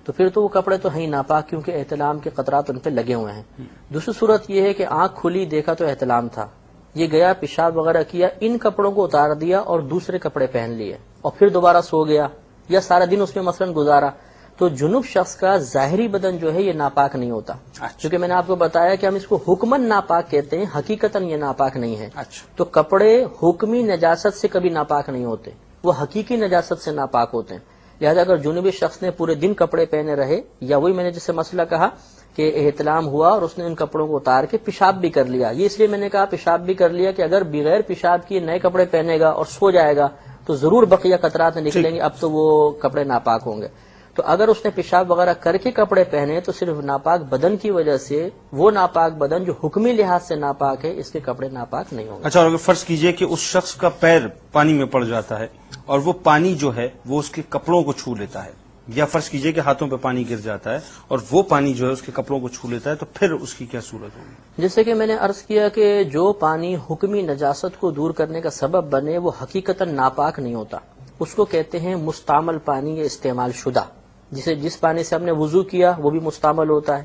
تو پھر تو وہ کپڑے تو ہیں ناپاک، کیونکہ احتلام کے قطرات ان پہ لگے ہوئے ہیں۔ دوسری صورت یہ ہے کہ آنکھ کھلی دیکھا تو احتلام تھا، یہ گیا پیشاب وغیرہ کیا، ان کپڑوں کو اتار دیا اور دوسرے کپڑے پہن لیے اور پھر دوبارہ سو گیا یا سارا دن اس میں مثلاً گزارا، تو جنوب شخص کا ظاہری بدن جو ہے یہ ناپاک نہیں ہوتا، کیونکہ میں نے آپ کو بتایا کہ ہم اس کو حکماً ناپاک کہتے ہیں، حقیقتاً یہ ناپاک نہیں ہے۔ تو کپڑے حکمی نجاست سے کبھی ناپاک نہیں ہوتے، وہ حقیقی نجاست سے ناپاک ہوتے ہیں۔ لہذا اگر جنوبی شخص نے پورے دن کپڑے پہنے رہے، یا وہی میں نے جسے مسئلہ کہا کہ احتلام ہوا اور اس نے ان کپڑوں کو اتار کے پیشاب بھی کر لیا، یہ اس لیے میں نے کہا پیشاب بھی کر لیا کہ اگر بغیر پیشاب کیے نئے کپڑے پہنے گا اور سو جائے گا تو ضرور بقیہ قطرات نکلیں گے، اب تو وہ کپڑے ناپاک ہوں گے۔ تو اگر اس نے پیشاب وغیرہ کر کے کپڑے پہنے تو صرف ناپاک بدن کی وجہ سے وہ ناپاک بدن جو حکمی لحاظ سے ناپاک ہے، اس کے کپڑے ناپاک نہیں ہوں گے۔ اچھا، اور اگر فرض کیجئے کہ اس شخص کا پیر پانی میں پڑ جاتا ہے اور وہ پانی جو ہے وہ اس کے کپڑوں کو چھو لیتا ہے، یا فرض کیجئے کہ ہاتھوں پہ پانی گر جاتا ہے اور وہ پانی جو ہے اس کے کپڑوں کو چھو لیتا ہے، تو پھر اس کی کیا صورت ہوگی؟ جیسے کہ میں نے عرض کیا کہ جو پانی حکمی نجاست کو دور کرنے کا سبب بنے وہ حقیقتاً ناپاک نہیں ہوتا، اس کو کہتے ہیں مستعمل پانی یا استعمال شدہ۔ جس پانی سے ہم نے وضو کیا وہ بھی مستعمل ہوتا ہے،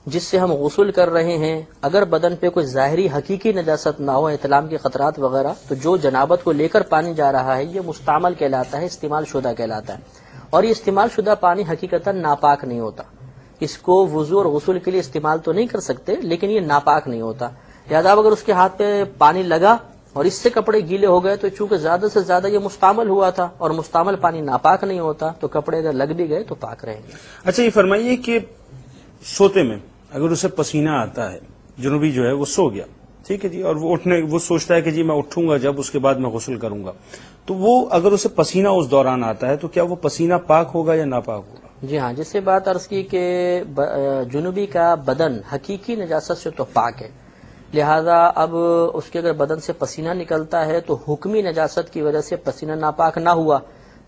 جس سے ہم غسل کر رہے ہیں، اگر بدن پہ کوئی ظاہری حقیقی نجاست نہ ہو، احتلام کے خطرات وغیرہ، تو جو جنابت کو لے کر پانی جا رہا ہے یہ مستعمل کہلاتا ہے، استعمال شدہ کہلاتا ہے۔ اور یہ استعمال شدہ پانی حقیقتاً ناپاک نہیں ہوتا، اس کو وضو اور غسل کے لیے استعمال تو نہیں کر سکتے لیکن یہ ناپاک نہیں ہوتا۔ لہذا اگر اس کے ہاتھ پہ پانی لگا اور اس سے کپڑے گیلے ہو گئے تو چونکہ زیادہ سے زیادہ یہ مستعمل ہوا تھا اور مستعمل پانی ناپاک نہیں ہوتا، تو کپڑے اگر لگ بھی گئے تو پاک رہیں گے۔ اچھا، یہ فرمائیے کہ سوتے میں اگر اسے پسینہ آتا ہے، جنوبی جو ہے وہ سو گیا، ٹھیک ہے جی، اور وہ سوچتا ہے کہ جی میں اٹھوں گا جب، اس کے بعد میں غسل کروں گا، تو وہ اگر اسے پسینہ اس دوران آتا ہے تو کیا وہ پسینہ پاک ہوگا یا ناپاک ہوگا؟ جی ہاں، جس سے بات عرض کی کہ جنوبی کا بدن حقیقی نجاست سے تو پاک ہے، لہذا اب اس کے اگر بدن سے پسینہ نکلتا ہے تو حکمی نجاست کی وجہ سے پسینہ ناپاک نہ ہوا،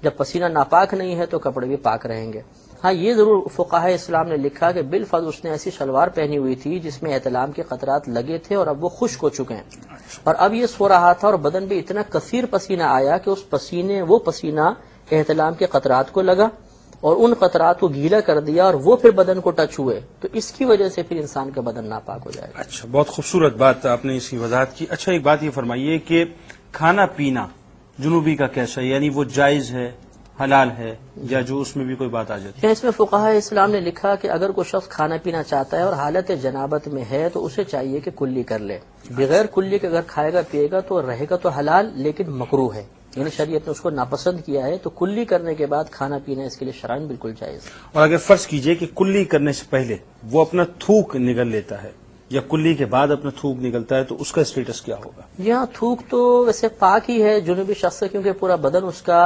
جب پسینہ ناپاک نہیں ہے تو کپڑے بھی پاک رہیں گے۔ ہاں، یہ ضرور فقہائے اسلام نے لکھا کہ بالفرض اس نے ایسی شلوار پہنی ہوئی تھی جس میں احتلام کے قطرات لگے تھے اور اب وہ خشک ہو چکے ہیں، اور اب یہ سو رہا تھا اور بدن پہ اتنا کثیر پسینہ آیا کہ اس پسینہ احتلام کے قطرات کو لگا اور ان قطرات کو گیلا کر دیا اور وہ پھر بدن کو ٹچ ہوئے، تو اس کی وجہ سے پھر انسان کا بدن ناپاک ہو جائے گا۔ اچھا، بہت خوبصورت بات آپ نے اس کی وضاحت کی۔ اچھا، ایک بات یہ فرمائیے کہ کھانا پینا جنوبی کا کیسا ہے، یعنی وہ جائز ہے، حلال ہے، یا جو اس میں بھی کوئی بات آ جاتی ہے؟ اس میں فقہائے اسلام نے لکھا کہ اگر کوئی شخص کھانا پینا چاہتا ہے اور حالت جنابت میں ہے تو اسے چاہیے کہ کلی کر لے، بغیر کلی کے اگر کھائے گا پیے گا تو رہے گا تو حلال لیکن مکروہ ہے، یعنی شریعت نے اس کو ناپسند کیا ہے، تو کلی کرنے کے بعد کھانا پینا اس کے لیے شرعاً بالکل جائز ہے۔ اور اگر فرض کیجئے کہ کلی کرنے سے پہلے وہ اپنا تھوک نگل لیتا ہے یا کلی کے بعد اپنا تھوک نکلتا ہے تو اس کا اسٹیٹس کیا ہوگا؟ یہاں تھوک تو ویسے پاک ہی ہے جنوبی شخص سے، کیونکہ پورا بدن اس کا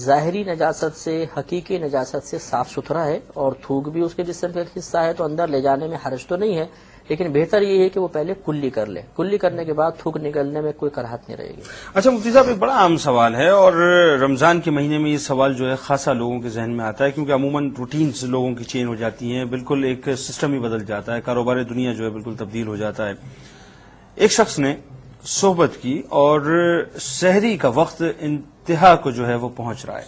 ظاہری نجاست سے حقیقی نجاست سے صاف ستھرا ہے، اور تھوک بھی اس کے جسم کا ایک حصہ ہے تو اندر لے جانے میں حرج تو نہیں ہے، لیکن بہتر یہ ہے کہ وہ پہلے کلی کر لے، کلی کرنے کے بعد تھوک نکلنے میں کوئی کراہت نہیں رہے گی۔ اچھا مفتی صاحب، ایک بڑا عام سوال ہے اور رمضان کے مہینے میں یہ سوال جو ہے خاصا لوگوں کے ذہن میں آتا ہے، کیونکہ عموماً روٹینز لوگوں کی چینج ہو جاتی ہیں، بالکل ایک سسٹم ہی بدل جاتا ہے، کاروبار دنیا جو ہے بالکل تبدیل ہو جاتا ہے۔ ایک شخص نے صحبت کی اور سحری کا وقت انتہا کو جو ہے وہ پہنچ رہا ہے،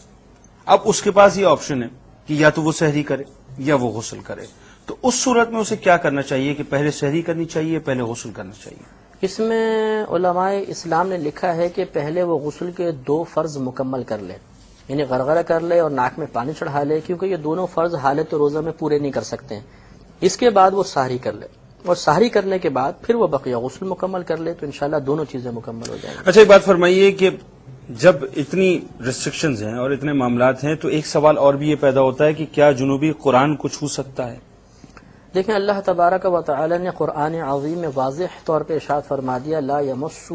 اب اس کے پاس یہ آپشن ہے کہ یا تو وہ سحری کرے یا وہ غسل کرے، تو اس صورت میں اسے کیا کرنا چاہیے کہ پہلے سحری کرنی چاہیے، پہلے غسل کرنا چاہیے؟ اس میں علماء اسلام نے لکھا ہے کہ پہلے وہ غسل کے 2 فرض مکمل کر لے، یعنی غرغرہ کر لے اور ناک میں پانی چڑھا لے، کیونکہ یہ دونوں فرض حالت روزہ میں پورے نہیں کر سکتے ہیں۔ اس کے بعد وہ سحری کر لے اور سحری کرنے کے بعد پھر وہ بقیہ غسل مکمل کر لے، تو انشاءاللہ دونوں چیزیں مکمل ہو جائیں گی۔ اچھا، ایک بات فرمائیے کہ جب اتنی ریسٹرکشنز ہیں اور اتنے معاملات ہیں تو ایک سوال اور بھی یہ پیدا ہوتا ہے کہ کیا جنوبی قرآن کو چھو سکتا ہے؟ دیکھیں، اللہ تبارک و تعالی نے قرآن عظیم میں واضح طور پہ ارشاد فرما دیا لا یمسہ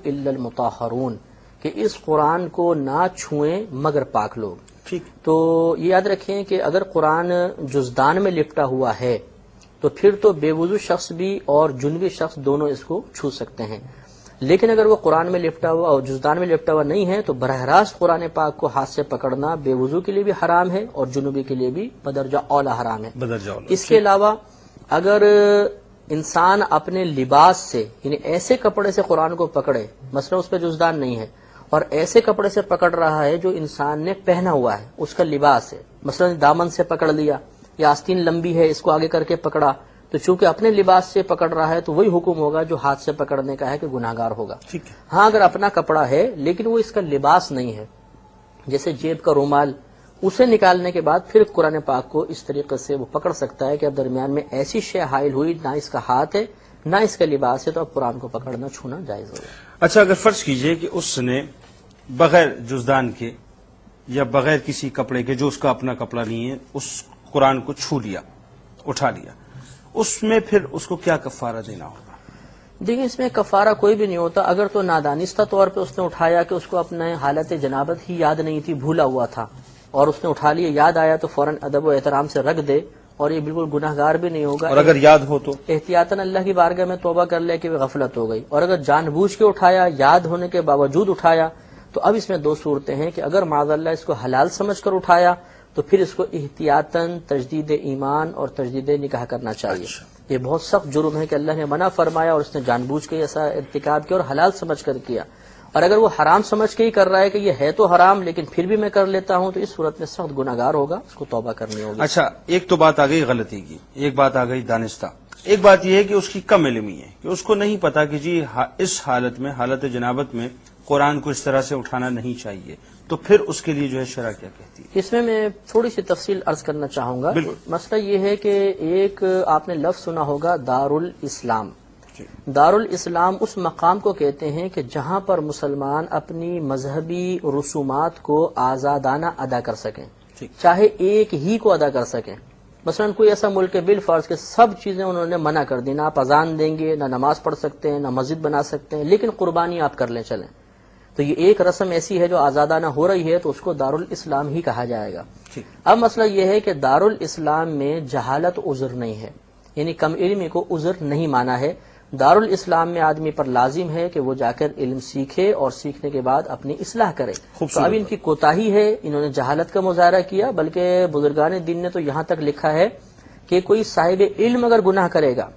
الا المطہرون، کہ اس قرآن کو نہ چھوئیں مگر پاک لوگ۔ ٹھیک، تو یہ یاد رکھیں کہ اگر قرآن جزدان میں لپٹا ہوا ہے تو پھر تو بے وضو شخص بھی اور جنوبی شخص دونوں اس کو چھو سکتے ہیں، لیکن اگر وہ قرآن میں لپٹا ہوا اور جزدان میں لپٹا ہوا نہیں ہے تو براہ راست قرآن پاک کو ہاتھ سے پکڑنا بے وضو کے لیے بھی حرام ہے اور جنوبی کے لیے بھی بدرجہ اولا حرام ہے۔ بدرجہ اولا۔ اس کے علاوہ اگر انسان اپنے لباس سے، یعنی ایسے کپڑے سے قرآن کو پکڑے، مثلا اس پہ جزدان نہیں ہے اور ایسے کپڑے سے پکڑ رہا ہے جو انسان نے پہنا ہوا ہے، اس کا لباس ہے، مثلا دامن سے پکڑ لیا یا آستین لمبی ہے اس کو آگے کر کے پکڑا، تو چونکہ اپنے لباس سے پکڑ رہا ہے تو وہی حکم ہوگا جو ہاتھ سے پکڑنے کا ہے کہ گناہگار ہوگا۔ ٹھیک ہے، ہاں اگر اپنا کپڑا ہے لیکن وہ اس کا لباس نہیں ہے، جیسے جیب کا رومال، اسے نکالنے کے بعد پھر قرآن پاک کو اس طریقے سے وہ پکڑ سکتا ہے کہ اب درمیان میں ایسی شے حائل ہوئی، نہ اس کا ہاتھ ہے نہ اس کا لباس ہے، تو اب قرآن کو پکڑنا چھونا جائز ہوگا۔ اچھا اگر فرض کیجئے کہ اس نے بغیر جزدان کے یا بغیر کسی کپڑے کے، جو اس کا اپنا کپڑا نہیں ہے، اس قرآن کو چھو لیا، اٹھا لیا، اس میں پھر اس کو کیا کفارہ دینا ہوگا؟ دیکھیں اس میں کفارہ کوئی بھی نہیں ہوتا، اگر تو نادانستہ طور پہ اس نے اٹھایا کہ اس کو اپنے حالت جنابت ہی یاد نہیں تھی، بھولا ہوا تھا اور اس نے اٹھا لیا، یاد آیا تو فوراً ادب و احترام سے رکھ دے، اور یہ بالکل گناہگار بھی نہیں ہوگا۔ اور اگر یاد ہو تو احتیاطاً اللہ کی بارگاہ میں توبہ کر لے کہ وہ غفلت ہو گئی، اور اگر جان بوجھ کے اٹھایا، یاد ہونے کے باوجود اٹھایا، تو اب اس میں دو صورتیں ہیں کہ اگر معاذ اللہ اس کو حلال سمجھ کر اٹھایا تو پھر اس کو احتیاطاً تجدید ایمان اور تجدید نکاح کرنا چاہیے۔ یہ بہت سخت جرم ہے کہ اللہ نے منع فرمایا اور اس نے جان بوجھ کے ایسا ارتکاب کیا اور حلال سمجھ کر کیا، اور اگر وہ حرام سمجھ کے ہی کر رہا ہے کہ یہ ہے تو حرام لیکن پھر بھی میں کر لیتا ہوں، تو اس صورت میں سخت گناہگار ہوگا، اس کو توبہ کرنی ہوگی۔ اچھا ایک تو بات آ گئی غلطی کی، ایک بات آ گئی دانستہ، ایک بات یہ ہے کہ اس کی کم علمی ہے کہ اس کو نہیں پتا کہ جی اس حالت میں، حالت جنابت میں قرآن کو اس طرح سے اٹھانا نہیں چاہیے، تو پھر اس کے لیے جو ہے شرع کیا کہتی ہے؟ اس میں تھوڑی سی تفصیل عرض کرنا چاہوں گا۔ مسئلہ یہ ہے کہ ایک آپ نے لفظ سنا ہوگا دارالاسلام۔ دارالاسلام اس مقام کو کہتے ہیں کہ جہاں پر مسلمان اپنی مذہبی رسومات کو آزادانہ ادا کر سکیں، چاہے ایک ہی کو ادا کر سکیں۔ مثلا کوئی ایسا ملک ہے بالفرض کہ سب چیزیں انہوں نے منع کر دی، نہ آپ اذان دیں گے، نہ نماز پڑھ سکتے ہیں، نہ مسجد بنا سکتے ہیں، لیکن قربانی آپ کر لیں چلیں، تو یہ ایک رسم ایسی ہے جو آزادانہ ہو رہی ہے، تو اس کو دارالاسلام ہی کہا جائے گا۔ اب مسئلہ یہ ہے کہ دارالاسلام میں جہالت عذر نہیں ہے، یعنی کم علمی کو عذر نہیں مانا ہے۔ دارالاسلام میں آدمی پر لازم ہے کہ وہ جا کر علم سیکھے اور سیکھنے کے بعد اپنی اصلاح کرے۔ تو اب ان کی کوتاہی ہے، انہوں نے جہالت کا مظاہرہ کیا، بلکہ بزرگان دین نے تو یہاں تک لکھا ہے کہ کوئی صاحب علم اگر گناہ کرے گا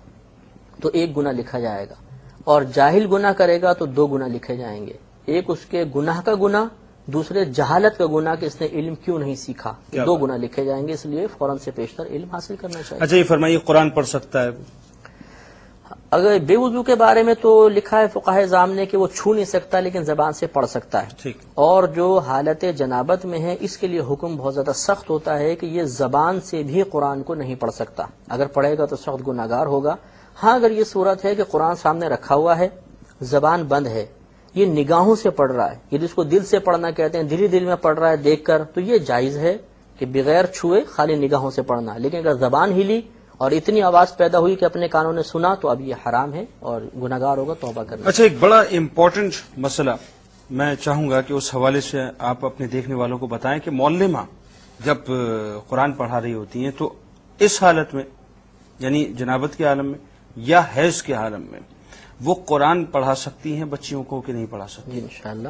تو ایک گناہ لکھا جائے گا، اور جاہل گناہ کرے گا تو دو گناہ لکھے جائیں گے، ایک اس کے گناہ کا گناہ، دوسرے جہالت کا گناہ کہ اس نے علم کیوں نہیں سیکھا، دو گناہ لکھے جائیں گے، اس لیے فوراً سے پیشتر علم حاصل کرنا چاہیے۔ اچھا یہ فرمائیے قرآن پڑھ سکتا ہے؟ اگر بے وضو کے بارے میں تو لکھا ہے فقہائے اعظام نے کہ وہ چھو نہیں سکتا لیکن زبان سے پڑھ سکتا ہے، ٹھیک۔ اور جو حالت جنابت میں ہے اس کے لیے حکم بہت زیادہ سخت ہوتا ہے کہ یہ زبان سے بھی قرآن کو نہیں پڑھ سکتا، اگر پڑھے گا تو سخت گناہگار ہوگا۔ ہاں اگر یہ صورت ہے کہ قرآن سامنے رکھا ہوا ہے، زبان بند ہے، یہ نگاہوں سے پڑھ رہا ہے، یہ جس کو دل سے پڑھنا کہتے ہیں، دل میں پڑھ رہا ہے دیکھ کر، تو یہ جائز ہے کہ بغیر چھوئے خالی نگاہوں سے پڑھنا، لیکن اگر زبان ہلی اور اتنی آواز پیدا ہوئی کہ اپنے کانوں نے سنا تو اب یہ حرام ہے اور گناہگار ہوگا، توبہ کرنا۔ اچھا ایک بڑا امپورٹنٹ مسئلہ میں چاہوں گا کہ اس حوالے سے آپ اپنے دیکھنے والوں کو بتائیں کہ معلمہ جب قرآن پڑھا رہی ہوتی ہیں تو اس حالت میں، یعنی جنابت کے عالم میں یا حیض کے عالم میں، وہ قرآن پڑھا سکتی ہیں بچیوں کو کہ نہیں پڑھا سکتی؟ جی انشاءاللہ۔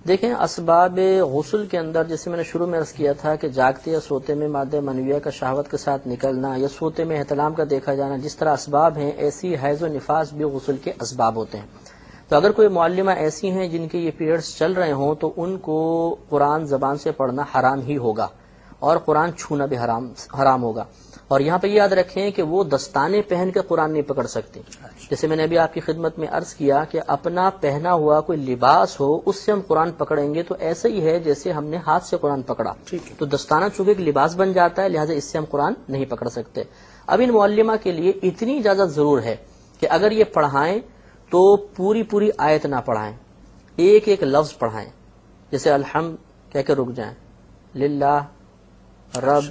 دیکھیں اسباب غسل کے اندر جیسے میں نے شروع میں عرض کیا تھا کہ جاگتے یا سوتے میں مادہ منویہ کا شہوت کے ساتھ نکلنا یا سوتے میں احتلام کا دیکھا جانا، جس طرح اسباب ہیں ایسی حیض و نفاس بھی غسل کے اسباب ہوتے ہیں۔ تو اگر کوئی معلمہ ایسی ہیں جن کے یہ پیریڈز چل رہے ہوں تو ان کو قرآن زبان سے پڑھنا حرام ہی ہوگا اور قرآن چھونا بھی حرام ہوگا۔ اور یہاں پہ یاد رکھیں کہ وہ دستانے پہن کے قرآن نہیں پکڑ سکتی، جیسے میں نے ابھی آپ کی خدمت میں عرض کیا کہ اپنا پہنا ہوا کوئی لباس ہو اس سے ہم قرآن پکڑیں گے تو ایسا ہی ہے جیسے ہم نے ہاتھ سے قرآن پکڑا، تو دستانہ چونکہ ایک لباس بن جاتا ہے، لہٰذا اس سے ہم قرآن نہیں پکڑ سکتے۔ اب ان معلمہ کے لیے اتنی اجازت ضرور ہے کہ اگر یہ پڑھائیں تو پوری آیت نہ پڑھائیں، ایک ایک لفظ پڑھائیں، جیسے الحمد کہہ کے رک جائیں، للہ، رب،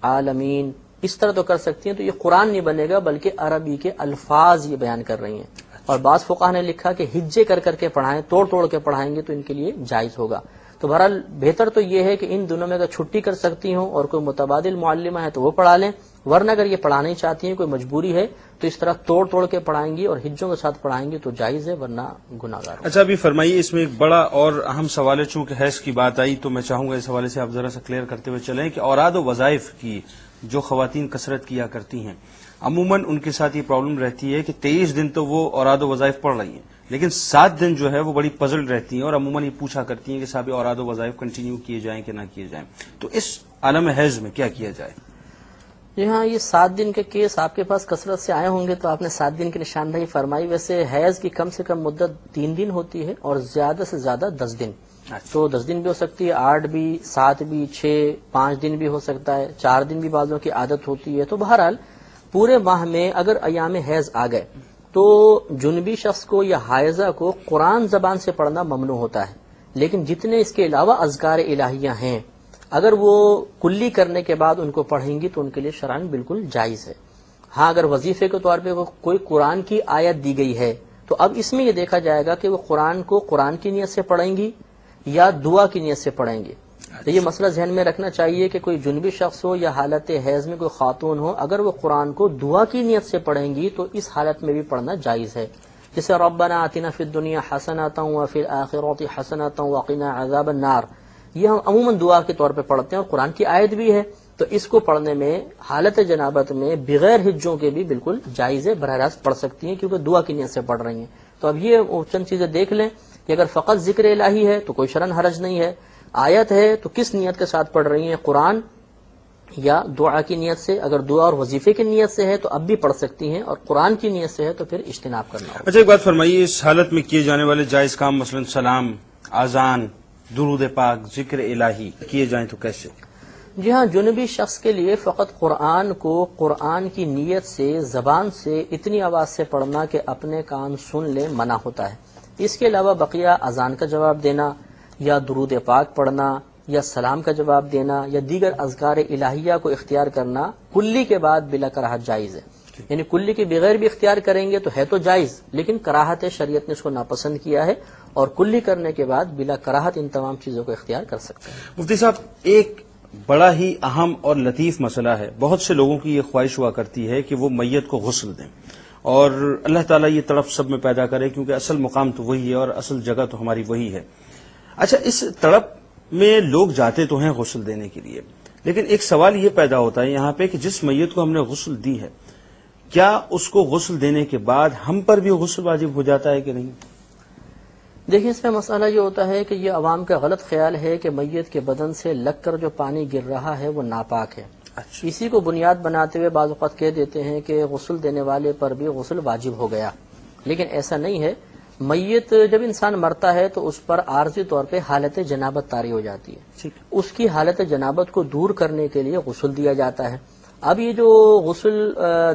عالمین، اس طرح تو کر سکتی ہیں، تو یہ قرآن نہیں بنے گا بلکہ عربی کے الفاظ یہ بیان کر رہی ہیں۔ اور بعض فقہا نے لکھا کہ ہجے کر کے پڑھائیں، توڑ کے پڑھائیں گے تو ان کے لیے جائز ہوگا۔ تو بہرحال بہتر تو یہ ہے کہ ان دنوں میں اگر چھٹی کر سکتی ہوں اور کوئی متبادل معلمہ ہے تو وہ پڑھا لیں، ورنہ اگر یہ پڑھانا ہی چاہتی ہیں، کوئی مجبوری ہے تو اس طرح توڑ کے پڑھائیں گی اور ہجوں کے ساتھ پڑھائیں گی تو جائز ہے، ورنہ گناہگار ہوگا۔ اچھا ابھی فرمائیے، اس میں ایک بڑا اور اہم سوال ہے، چونکہ حیض کی بات آئی تو میں چاہوں گا اس حوالے سے آپ ذرا سا کلیئر کرتے ہوئے چلیں کہ اوراد و وظائف کی جو خواتین کثرت کیا کرتی ہیں، عموماً ان کے ساتھ یہ پرابلم رہتی ہے کہ 23 دن تو وہ اوراد و وظائف پڑھ رہی ہیں، لیکن 7 دن جو ہے وہ بڑی پزل رہتی ہیں اور عموماً یہ پوچھا کرتی ہیں کہ صاحب اوراد و وظائف کنٹینیو کیے جائیں کہ نہ کیے جائیں، تو اس عالم حیض میں کیا کیا جائے؟ جی ہاں، یہ 7 دن کے کیس آپ کے پاس کثرت سے آئے ہوں گے تو آپ نے 7 دن کی نشاندہی فرمائی. ویسے حیض کی کم سے کم مدت 3 دن ہوتی ہے اور زیادہ سے زیادہ 10 دن. تو 10 دن بھی ہو سکتی ہے، 8 بھی، 7 بھی، 6، 5 دن بھی ہو سکتا ہے، 4 دن بھی بعضوں کی عادت ہوتی ہے. تو بہرحال پورے ماہ میں اگر ایام حیض آ گئے تو جنبی شخص کو یا حائضہ کو قرآن زبان سے پڑھنا ممنوع ہوتا ہے. لیکن جتنے اس کے علاوہ اذکار الہیہ ہیں اگر وہ کلی کرنے کے بعد ان کو پڑھیں گی تو ان کے لیے شرعاً بالکل جائز ہے. ہاں، اگر وظیفے کے طور پہ کوئی قرآن کی آیت دی گئی ہے تو اب اس میں یہ دیکھا جائے گا کہ وہ قرآن کو قرآن کی نیت سے پڑھیں گی یا دعا کی نیت سے پڑھیں گے. تو یہ مسئلہ ذہن میں رکھنا چاہیے کہ کوئی جنبی شخص ہو یا حالت حیض میں کوئی خاتون ہو، اگر وہ قرآن کو دعا کی نیت سے پڑھیں گی تو اس حالت میں بھی پڑھنا جائز ہے. جیسے ربنا آتنا فی الدنیا حسنۃ وفی الآخرۃ حسنۃ وقنا عذاب النار، یہ ہم عموماً دعا کے طور پہ پڑھتے ہیں اور قرآن کی آیت بھی ہے. تو اس کو پڑھنے میں حالت جنابت میں بغیر حجوں کے بھی بالکل جائز ہے، براہ راست پڑھ سکتی ہیں کیونکہ دعا کی نیت سے پڑھ رہی ہیں. تو اب یہ چند چیزیں دیکھ لیں کہ اگر فقط ذکر الہی ہے تو کوئی شرعاً حرج نہیں ہے، آیت ہے تو کس نیت کے ساتھ پڑھ رہی ہیں، قرآن یا دعا کی نیت سے. اگر دعا اور وظیفے کی نیت سے ہے تو اب بھی پڑھ سکتی ہیں، اور قرآن کی نیت سے ہے تو پھر اجتناب کرنا ہوگا. اچھا، ایک بات فرمائیے، اس حالت میں کیے جانے والے جائز کام مثلا سلام، اذان، درود پاک، ذکر الہی کیے جائیں تو کیسے؟ جی ہاں، جنبی شخص کے لیے فقط قرآن کو قرآن کی نیت سے زبان سے اتنی آواز سے پڑھنا کہ اپنے کان سن لیں منع ہوتا ہے. اس کے علاوہ بقیہ اذان کا جواب دینا یا درود پاک پڑھنا یا سلام کا جواب دینا یا دیگر اذکار الہیہ کو اختیار کرنا کلی کے بعد بلا کراہت جائز ہے. یعنی کلی کے بغیر بھی اختیار کریں گے تو ہے تو جائز، لیکن کراہت شریعت نے اس کو ناپسند کیا ہے، اور کلی کرنے کے بعد بلا کراہت ان تمام چیزوں کو اختیار کر سکتے ہیں. مفتی صاحب، ایک بڑا ہی اہم اور لطیف مسئلہ ہے. بہت سے لوگوں کی یہ خواہش ہوا کرتی ہے کہ وہ میت کو غسل دیں، اور اللہ تعالیٰ یہ تڑپ سب میں پیدا کرے، کیونکہ اصل مقام تو وہی ہے اور اصل جگہ تو ہماری وہی ہے. اچھا، اس تڑپ میں لوگ جاتے تو ہیں غسل دینے کے لیے، لیکن ایک سوال یہ پیدا ہوتا ہے یہاں پہ کہ جس میت کو ہم نے غسل دی ہے، کیا اس کو غسل دینے کے بعد ہم پر بھی غسل واجب ہو جاتا ہے کہ نہیں؟ دیکھیں، اس میں مسئلہ یہ ہوتا ہے کہ یہ عوام کا غلط خیال ہے کہ میت کے بدن سے لگ کر جو پانی گر رہا ہے وہ ناپاک ہے. اسی کو بنیاد بناتے ہوئے بعض اوقات کہہ دیتے ہیں کہ غسل دینے والے پر بھی غسل واجب ہو گیا، لیکن ایسا نہیں ہے. میت جب انسان مرتا ہے تو اس پر عارضی طور پہ حالت جنابت طاری ہو جاتی ہے. اس کی حالت جنابت کو دور کرنے کے لیے غسل دیا جاتا ہے. اب یہ جو غسل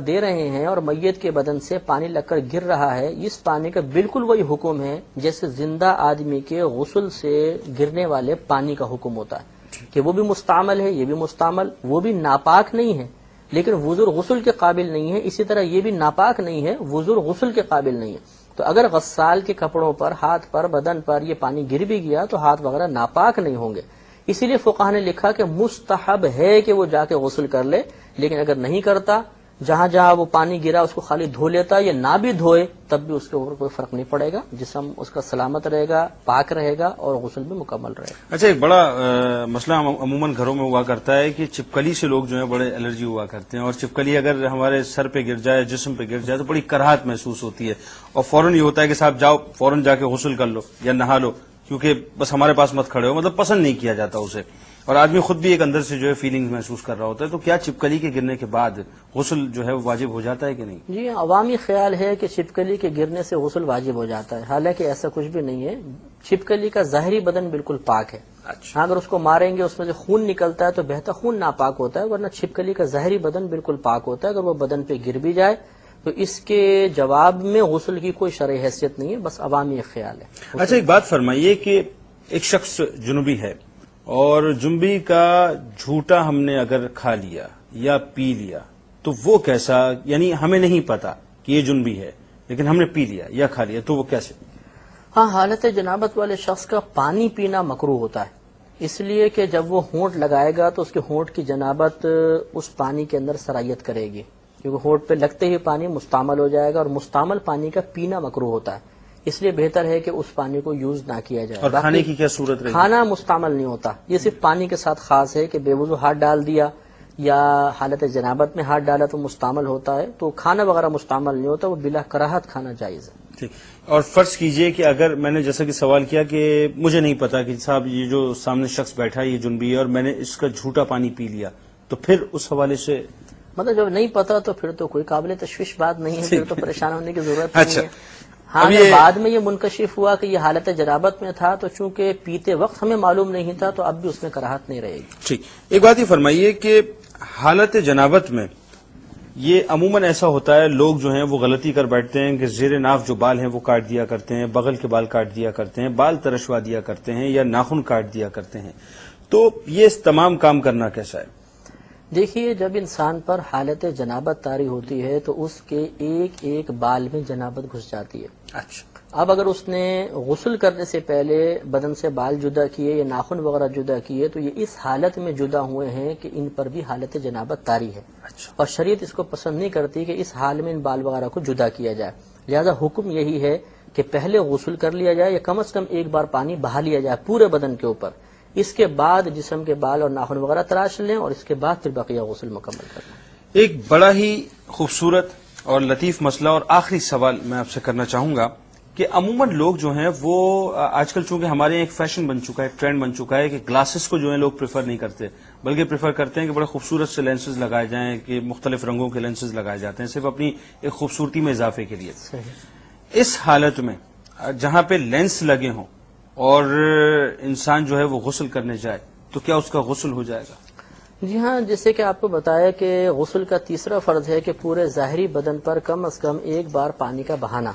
دے رہے ہیں اور میت کے بدن سے پانی لگ کر گر رہا ہے، اس پانی کا بالکل وہی حکم ہے جیسے زندہ آدمی کے غسل سے گرنے والے پانی کا حکم ہوتا ہے کہ وہ بھی مستعمل ہے، یہ بھی مستعمل. وہ بھی ناپاک نہیں ہے لیکن وضو غسل کے قابل نہیں ہے، اسی طرح یہ بھی ناپاک نہیں ہے، وضو غسل کے قابل نہیں ہے. تو اگر غسال کے کپڑوں پر، ہاتھ پر، بدن پر یہ پانی گر بھی گیا تو ہاتھ وغیرہ ناپاک نہیں ہوں گے. اسی لیے فقہا نے لکھا کہ مستحب ہے کہ وہ جا کے غسل کر لے، لیکن اگر نہیں کرتا، جہاں جہاں وہ پانی گرا اس کو خالی دھو لیتا یا نہ بھی دھوئے تب بھی اس کے اوپر کوئی فرق نہیں پڑے گا. جسم اس کا سلامت رہے گا، پاک رہے گا اور غسل بھی مکمل رہے گا. اچھا، ایک بڑا مسئلہ عموماً گھروں میں ہوا کرتا ہے کہ چپکلی سے لوگ جو ہے بڑے الرجی ہوا کرتے ہیں، اور چپکلی اگر ہمارے سر پہ گر جائے، جسم پہ گر جائے تو بڑی کراہت محسوس ہوتی ہے، اور فوراً یہ ہوتا ہے کہ صاحب جاؤ فوراً جا کے غسل کر لو یا نہا لو، کیونکہ بس ہمارے پاس مت کھڑے ہو. مطلب پسند نہیں کیا جاتا اسے، اور آدمی خود بھی ایک اندر سے جو ہے فیلنگ محسوس کر رہا ہوتا ہے. تو کیا چپکلی کے گرنے کے بعد غسل جو ہے وہ واجب ہو جاتا ہے کہ نہیں؟ جی، عوامی خیال ہے کہ چھپکلی کے گرنے سے غسل واجب ہو جاتا ہے، حالانکہ ایسا کچھ بھی نہیں ہے. چھپکلی کا ظاہری بدن بالکل پاک ہے. اچھا، اگر اس کو ماریں گے اس میں سے خون نکلتا ہے تو بہتا خون ناپاک ہوتا ہے، ورنہ چھپکلی کا ظاہری بدن بالکل پاک ہوتا ہے. اگر وہ بدن پہ گر بھی جائے تو اس کے جواب میں غسل کی کوئی شرعی حیثیت نہیں ہے، بس عوامی خیال ہے. اچھا، ایک بات فرمائیے کہ ایک شخص جنوبی ہے اور جنبی کا جھوٹا ہم نے اگر کھا لیا یا پی لیا تو وہ کیسا؟ یعنی ہمیں نہیں پتا کہ یہ جنبی ہے لیکن ہم نے پی لیا یا کھا لیا تو وہ کیسے؟ ہاں، حالت جنابت والے شخص کا پانی پینا مکروہ ہوتا ہے، اس لیے کہ جب وہ ہونٹ لگائے گا تو اس کے ہونٹ کی جنابت اس پانی کے اندر سرایت کرے گی، کیونکہ ہونٹ پہ لگتے ہی پانی مستعمل ہو جائے گا، اور مستعمل پانی کا پینا مکروہ ہوتا ہے. اس لیے بہتر ہے کہ اس پانی کو یوز نہ کیا جائے. اور کھانے کی کیا صورت رہے گی؟ کھانا مستعمل نہیں ہوتا، یہ صرف پانی کے ساتھ خاص ہے کہ بے وضو ہاتھ ڈال دیا یا حالت جنابت میں ہاتھ ڈالا تو مستعمل ہوتا ہے. تو کھانا وغیرہ مستعمل نہیں ہوتا، وہ بلا کراہت کھانا جائز ہے. ٹھیک. اور فرض کیجئے کہ اگر میں نے جیسا کہ سوال کیا کہ مجھے نہیں پتا کہ صاحب یہ جو سامنے شخص بیٹھا ہے یہ جنبی ہے اور میں نے اس کا جھوٹا پانی پی لیا، تو پھر اس حوالے سے مطلب جب نہیں پتا تو پھر تو کوئی قابل تشویش بات نہیں ہے، پھر تو پریشان ہونے کی ضرورت اچھا، نہیں ہے۔ ہاں اگر بعد میں یہ منکشف ہوا کہ یہ حالت جنابت میں تھا تو چونکہ پیتے وقت ہمیں معلوم نہیں تھا تو اب بھی اس میں کراہت نہیں رہے گی۔ ٹھیک، ایک بات یہ فرمائیے کہ حالت جنابت میں یہ عموماً ایسا ہوتا ہے، لوگ جو ہیں وہ غلطی کر بیٹھتے ہیں کہ زیر ناف جو بال ہیں وہ کاٹ دیا کرتے ہیں، بغل کے بال کاٹ دیا کرتے ہیں، بال ترشوا دیا کرتے ہیں یا ناخن کاٹ دیا کرتے ہیں، تو یہ تمام کام کرنا کیسا ہے؟ دیکھیے، جب انسان پر حالت جنابت طاری ہوتی ہے تو اس کے ایک ایک بال میں جنابت گھس جاتی ہے۔ اچھا، اب اگر اس نے غسل کرنے سے پہلے بدن سے بال جدا کیے یا ناخن وغیرہ جدا کیے تو یہ اس حالت میں جدا ہوئے ہیں کہ ان پر بھی حالت جنابت طاری ہے، اچھا، اور شریعت اس کو پسند نہیں کرتی کہ اس حال میں ان بال وغیرہ کو جدا کیا جائے، لہذا حکم یہی ہے کہ پہلے غسل کر لیا جائے یا کم از کم ایک بار پانی بہا لیا جائے پورے بدن کے اوپر، اس کے بعد جسم کے بال اور ناخن وغیرہ تراش لیں اور اس کے بعد پھر بقیہ غسل مکمل کر لیں۔ ایک بڑا ہی خوبصورت اور لطیف مسئلہ اور آخری سوال میں آپ سے کرنا چاہوں گا کہ عموماً لوگ جو ہیں وہ آج کل چونکہ ہمارے ایک فیشن بن چکا ہے، ایک ٹرینڈ بن چکا ہے کہ گلاسز کو جو ہے لوگ پریفر نہیں کرتے، بلکہ پریفر کرتے ہیں کہ بڑے خوبصورت سے لینسز لگائے جائیں، کہ مختلف رنگوں کے لینسز لگائے جاتے ہیں صرف اپنی ایک خوبصورتی میں اضافے کے لیے۔ اس حالت میں جہاں پہ لینس لگے ہوں اور انسان جو ہے وہ غسل کرنے جائے تو کیا اس کا غسل ہو جائے گا؟ جی ہاں، جیسے کہ آپ کو بتایا کہ غسل کا تیسرا فرض ہے کہ پورے ظاہری بدن پر کم از کم ایک بار پانی کا بہانا،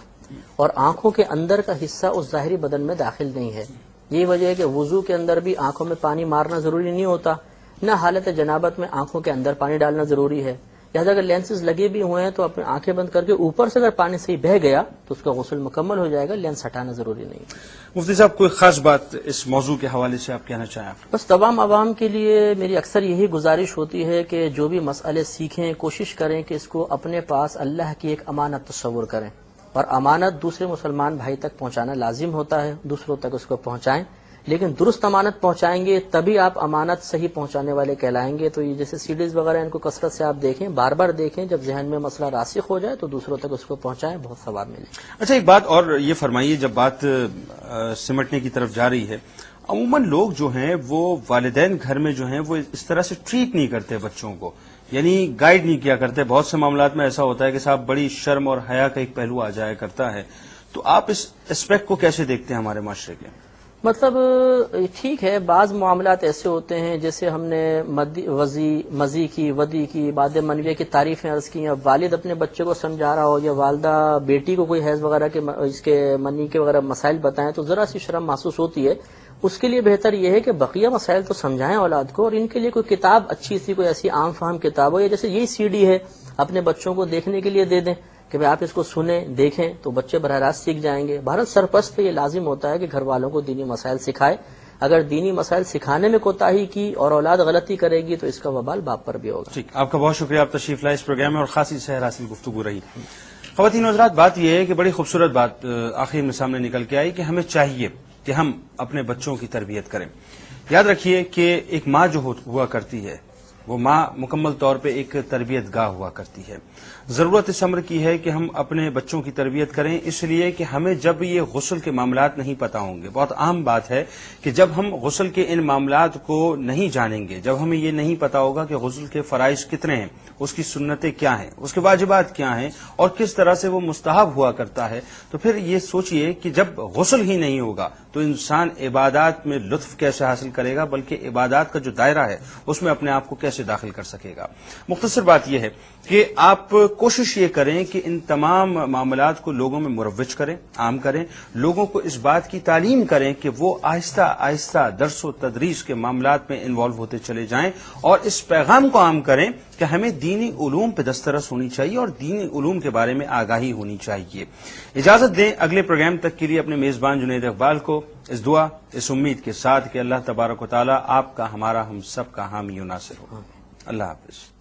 اور آنکھوں کے اندر کا حصہ اس ظاہری بدن میں داخل نہیں ہے۔ یہی وجہ ہے کہ وضو کے اندر بھی آنکھوں میں پانی مارنا ضروری نہیں ہوتا، نہ حالت جنابت میں آنکھوں کے اندر پانی ڈالنا ضروری ہے، لہٰذا اگر لینسز لگے بھی ہوئے ہیں تو اپنی آنکھیں بند کر کے اوپر سے اگر پانی صحیح بہہ گیا تو اس کا غسل مکمل ہو جائے گا، لینس ہٹانا ضروری نہیں۔ مفتی صاحب، کوئی خاص بات اس موضوع کے حوالے سے آپ کہنا چاہیں؟ بس تمام عوام کے لیے میری اکثر یہی گزارش ہوتی ہے کہ جو بھی مسئلے سیکھیں کوشش کریں کہ اس کو اپنے پاس اللہ کی ایک امانت تصور کریں، اور امانت دوسرے مسلمان بھائی تک پہنچانا لازم ہوتا ہے، دوسروں تک اس کو پہنچائیں، لیکن درست امانت پہنچائیں گے تبھی آپ امانت صحیح پہنچانے والے کہلائیں گے۔ تو یہ جیسے سیڈیز وغیرہ ان کو کثرت سے آپ دیکھیں، بار بار دیکھیں، جب ذہن میں مسئلہ راسخ ہو جائے تو دوسروں تک اس کو پہنچائیں، بہت ثواب ملے۔ اچھا، ایک بات اور یہ فرمائیے، جب بات سمٹنے کی طرف جا رہی ہے، عموماً لوگ جو ہیں وہ والدین گھر میں جو ہیں وہ اس طرح سے ٹریٹ نہیں کرتے بچوں کو، یعنی گائیڈ نہیں کیا کرتے۔ بہت سے معاملات میں ایسا ہوتا ہے کہ صاحب بڑی شرم اور حیا کا ایک پہلو آ جایا کرتا ہے، تو آپ اس اسپیکٹ کو کیسے دیکھتے ہیں ہمارے معاشرے کے؟ مطلب ٹھیک ہے، بعض معاملات ایسے ہوتے ہیں جیسے ہم نے مزی کی، ودی کی، باد منویہ کی تعریفیں عرض کی، اب والد اپنے بچے کو سمجھا رہا ہو یا والدہ بیٹی کو کوئی حیض وغیرہ کے اس کے منی کے وغیرہ مسائل بتائیں تو ذرا سی شرم محسوس ہوتی ہے۔ اس کے لیے بہتر یہ ہے کہ بقیہ مسائل تو سمجھائیں اولاد کو، اور ان کے لیے کوئی کتاب اچھی سی، کوئی ایسی عام فہم کتاب ہو، یا جیسے یہی سی ڈی ہے اپنے بچوں کو دیکھنے کے لیے دے دیں کہ آپ اس کو سنیں دیکھیں تو بچے براہ راست سیکھ جائیں گے۔ بھارت سرپرست پہ یہ لازم ہوتا ہے کہ گھر والوں کو دینی مسائل سکھائے، اگر دینی مسائل سکھانے میں کوتاہی کی اور اولاد غلطی کرے گی تو اس کا وبال باپ پر بھی ہوگا۔ ٹھیک، آپ کا بہت شکریہ، آپ تشریف لائے اس پروگرام میں اور خاصی سحر حاصل گفتگو رہی۔ خواتین و حضرات، بات یہ ہے کہ بڑی خوبصورت بات آخر میں سامنے نکل کے آئی کہ ہمیں چاہیے کہ ہم اپنے بچوں کی تربیت کریں۔ یاد رکھیے کہ ایک ماں جو ہوا کرتی ہے وہ ماں مکمل طور پہ ایک تربیت گاہ ہوا کرتی ہے۔ ضرورت اس امر کی ہے کہ ہم اپنے بچوں کی تربیت کریں، اس لیے کہ ہمیں جب یہ غسل کے معاملات نہیں پتہ ہوں گے، بہت عام بات ہے کہ جب ہم غسل کے ان معاملات کو نہیں جانیں گے، جب ہمیں یہ نہیں پتہ ہوگا کہ غسل کے فرائض کتنے ہیں، اس کی سنتیں کیا ہیں، اس کے واجبات کیا ہیں اور کس طرح سے وہ مستحب ہوا کرتا ہے، تو پھر یہ سوچئے کہ جب غسل ہی نہیں ہوگا تو انسان عبادات میں لطف کیسے حاصل کرے گا، بلکہ عبادات کا جو دائرہ ہے اس میں اپنے آپ کو کیسے داخل کر سکے گا۔ مختصر بات یہ ہے کہ آپ کوشش یہ کریں کہ ان تمام معاملات کو لوگوں میں مروج کریں، عام کریں، لوگوں کو اس بات کی تعلیم کریں کہ وہ آہستہ آہستہ درس و تدریس کے معاملات میں انوالو ہوتے چلے جائیں، اور اس پیغام کو عام کریں کہ ہمیں دینی علوم پہ دسترس ہونی چاہیے اور دینی علوم کے بارے میں آگاہی ہونی چاہیے۔ اجازت دیں اگلے پروگرام تک کے لیے اپنے میزبان جنید اقبال کو اس دعا، اس امید کے ساتھ کہ اللہ تبارک و تعالی آپ کا، ہمارا، ہم سب کا حامی و ناصر ہو۔ اللہ حافظ۔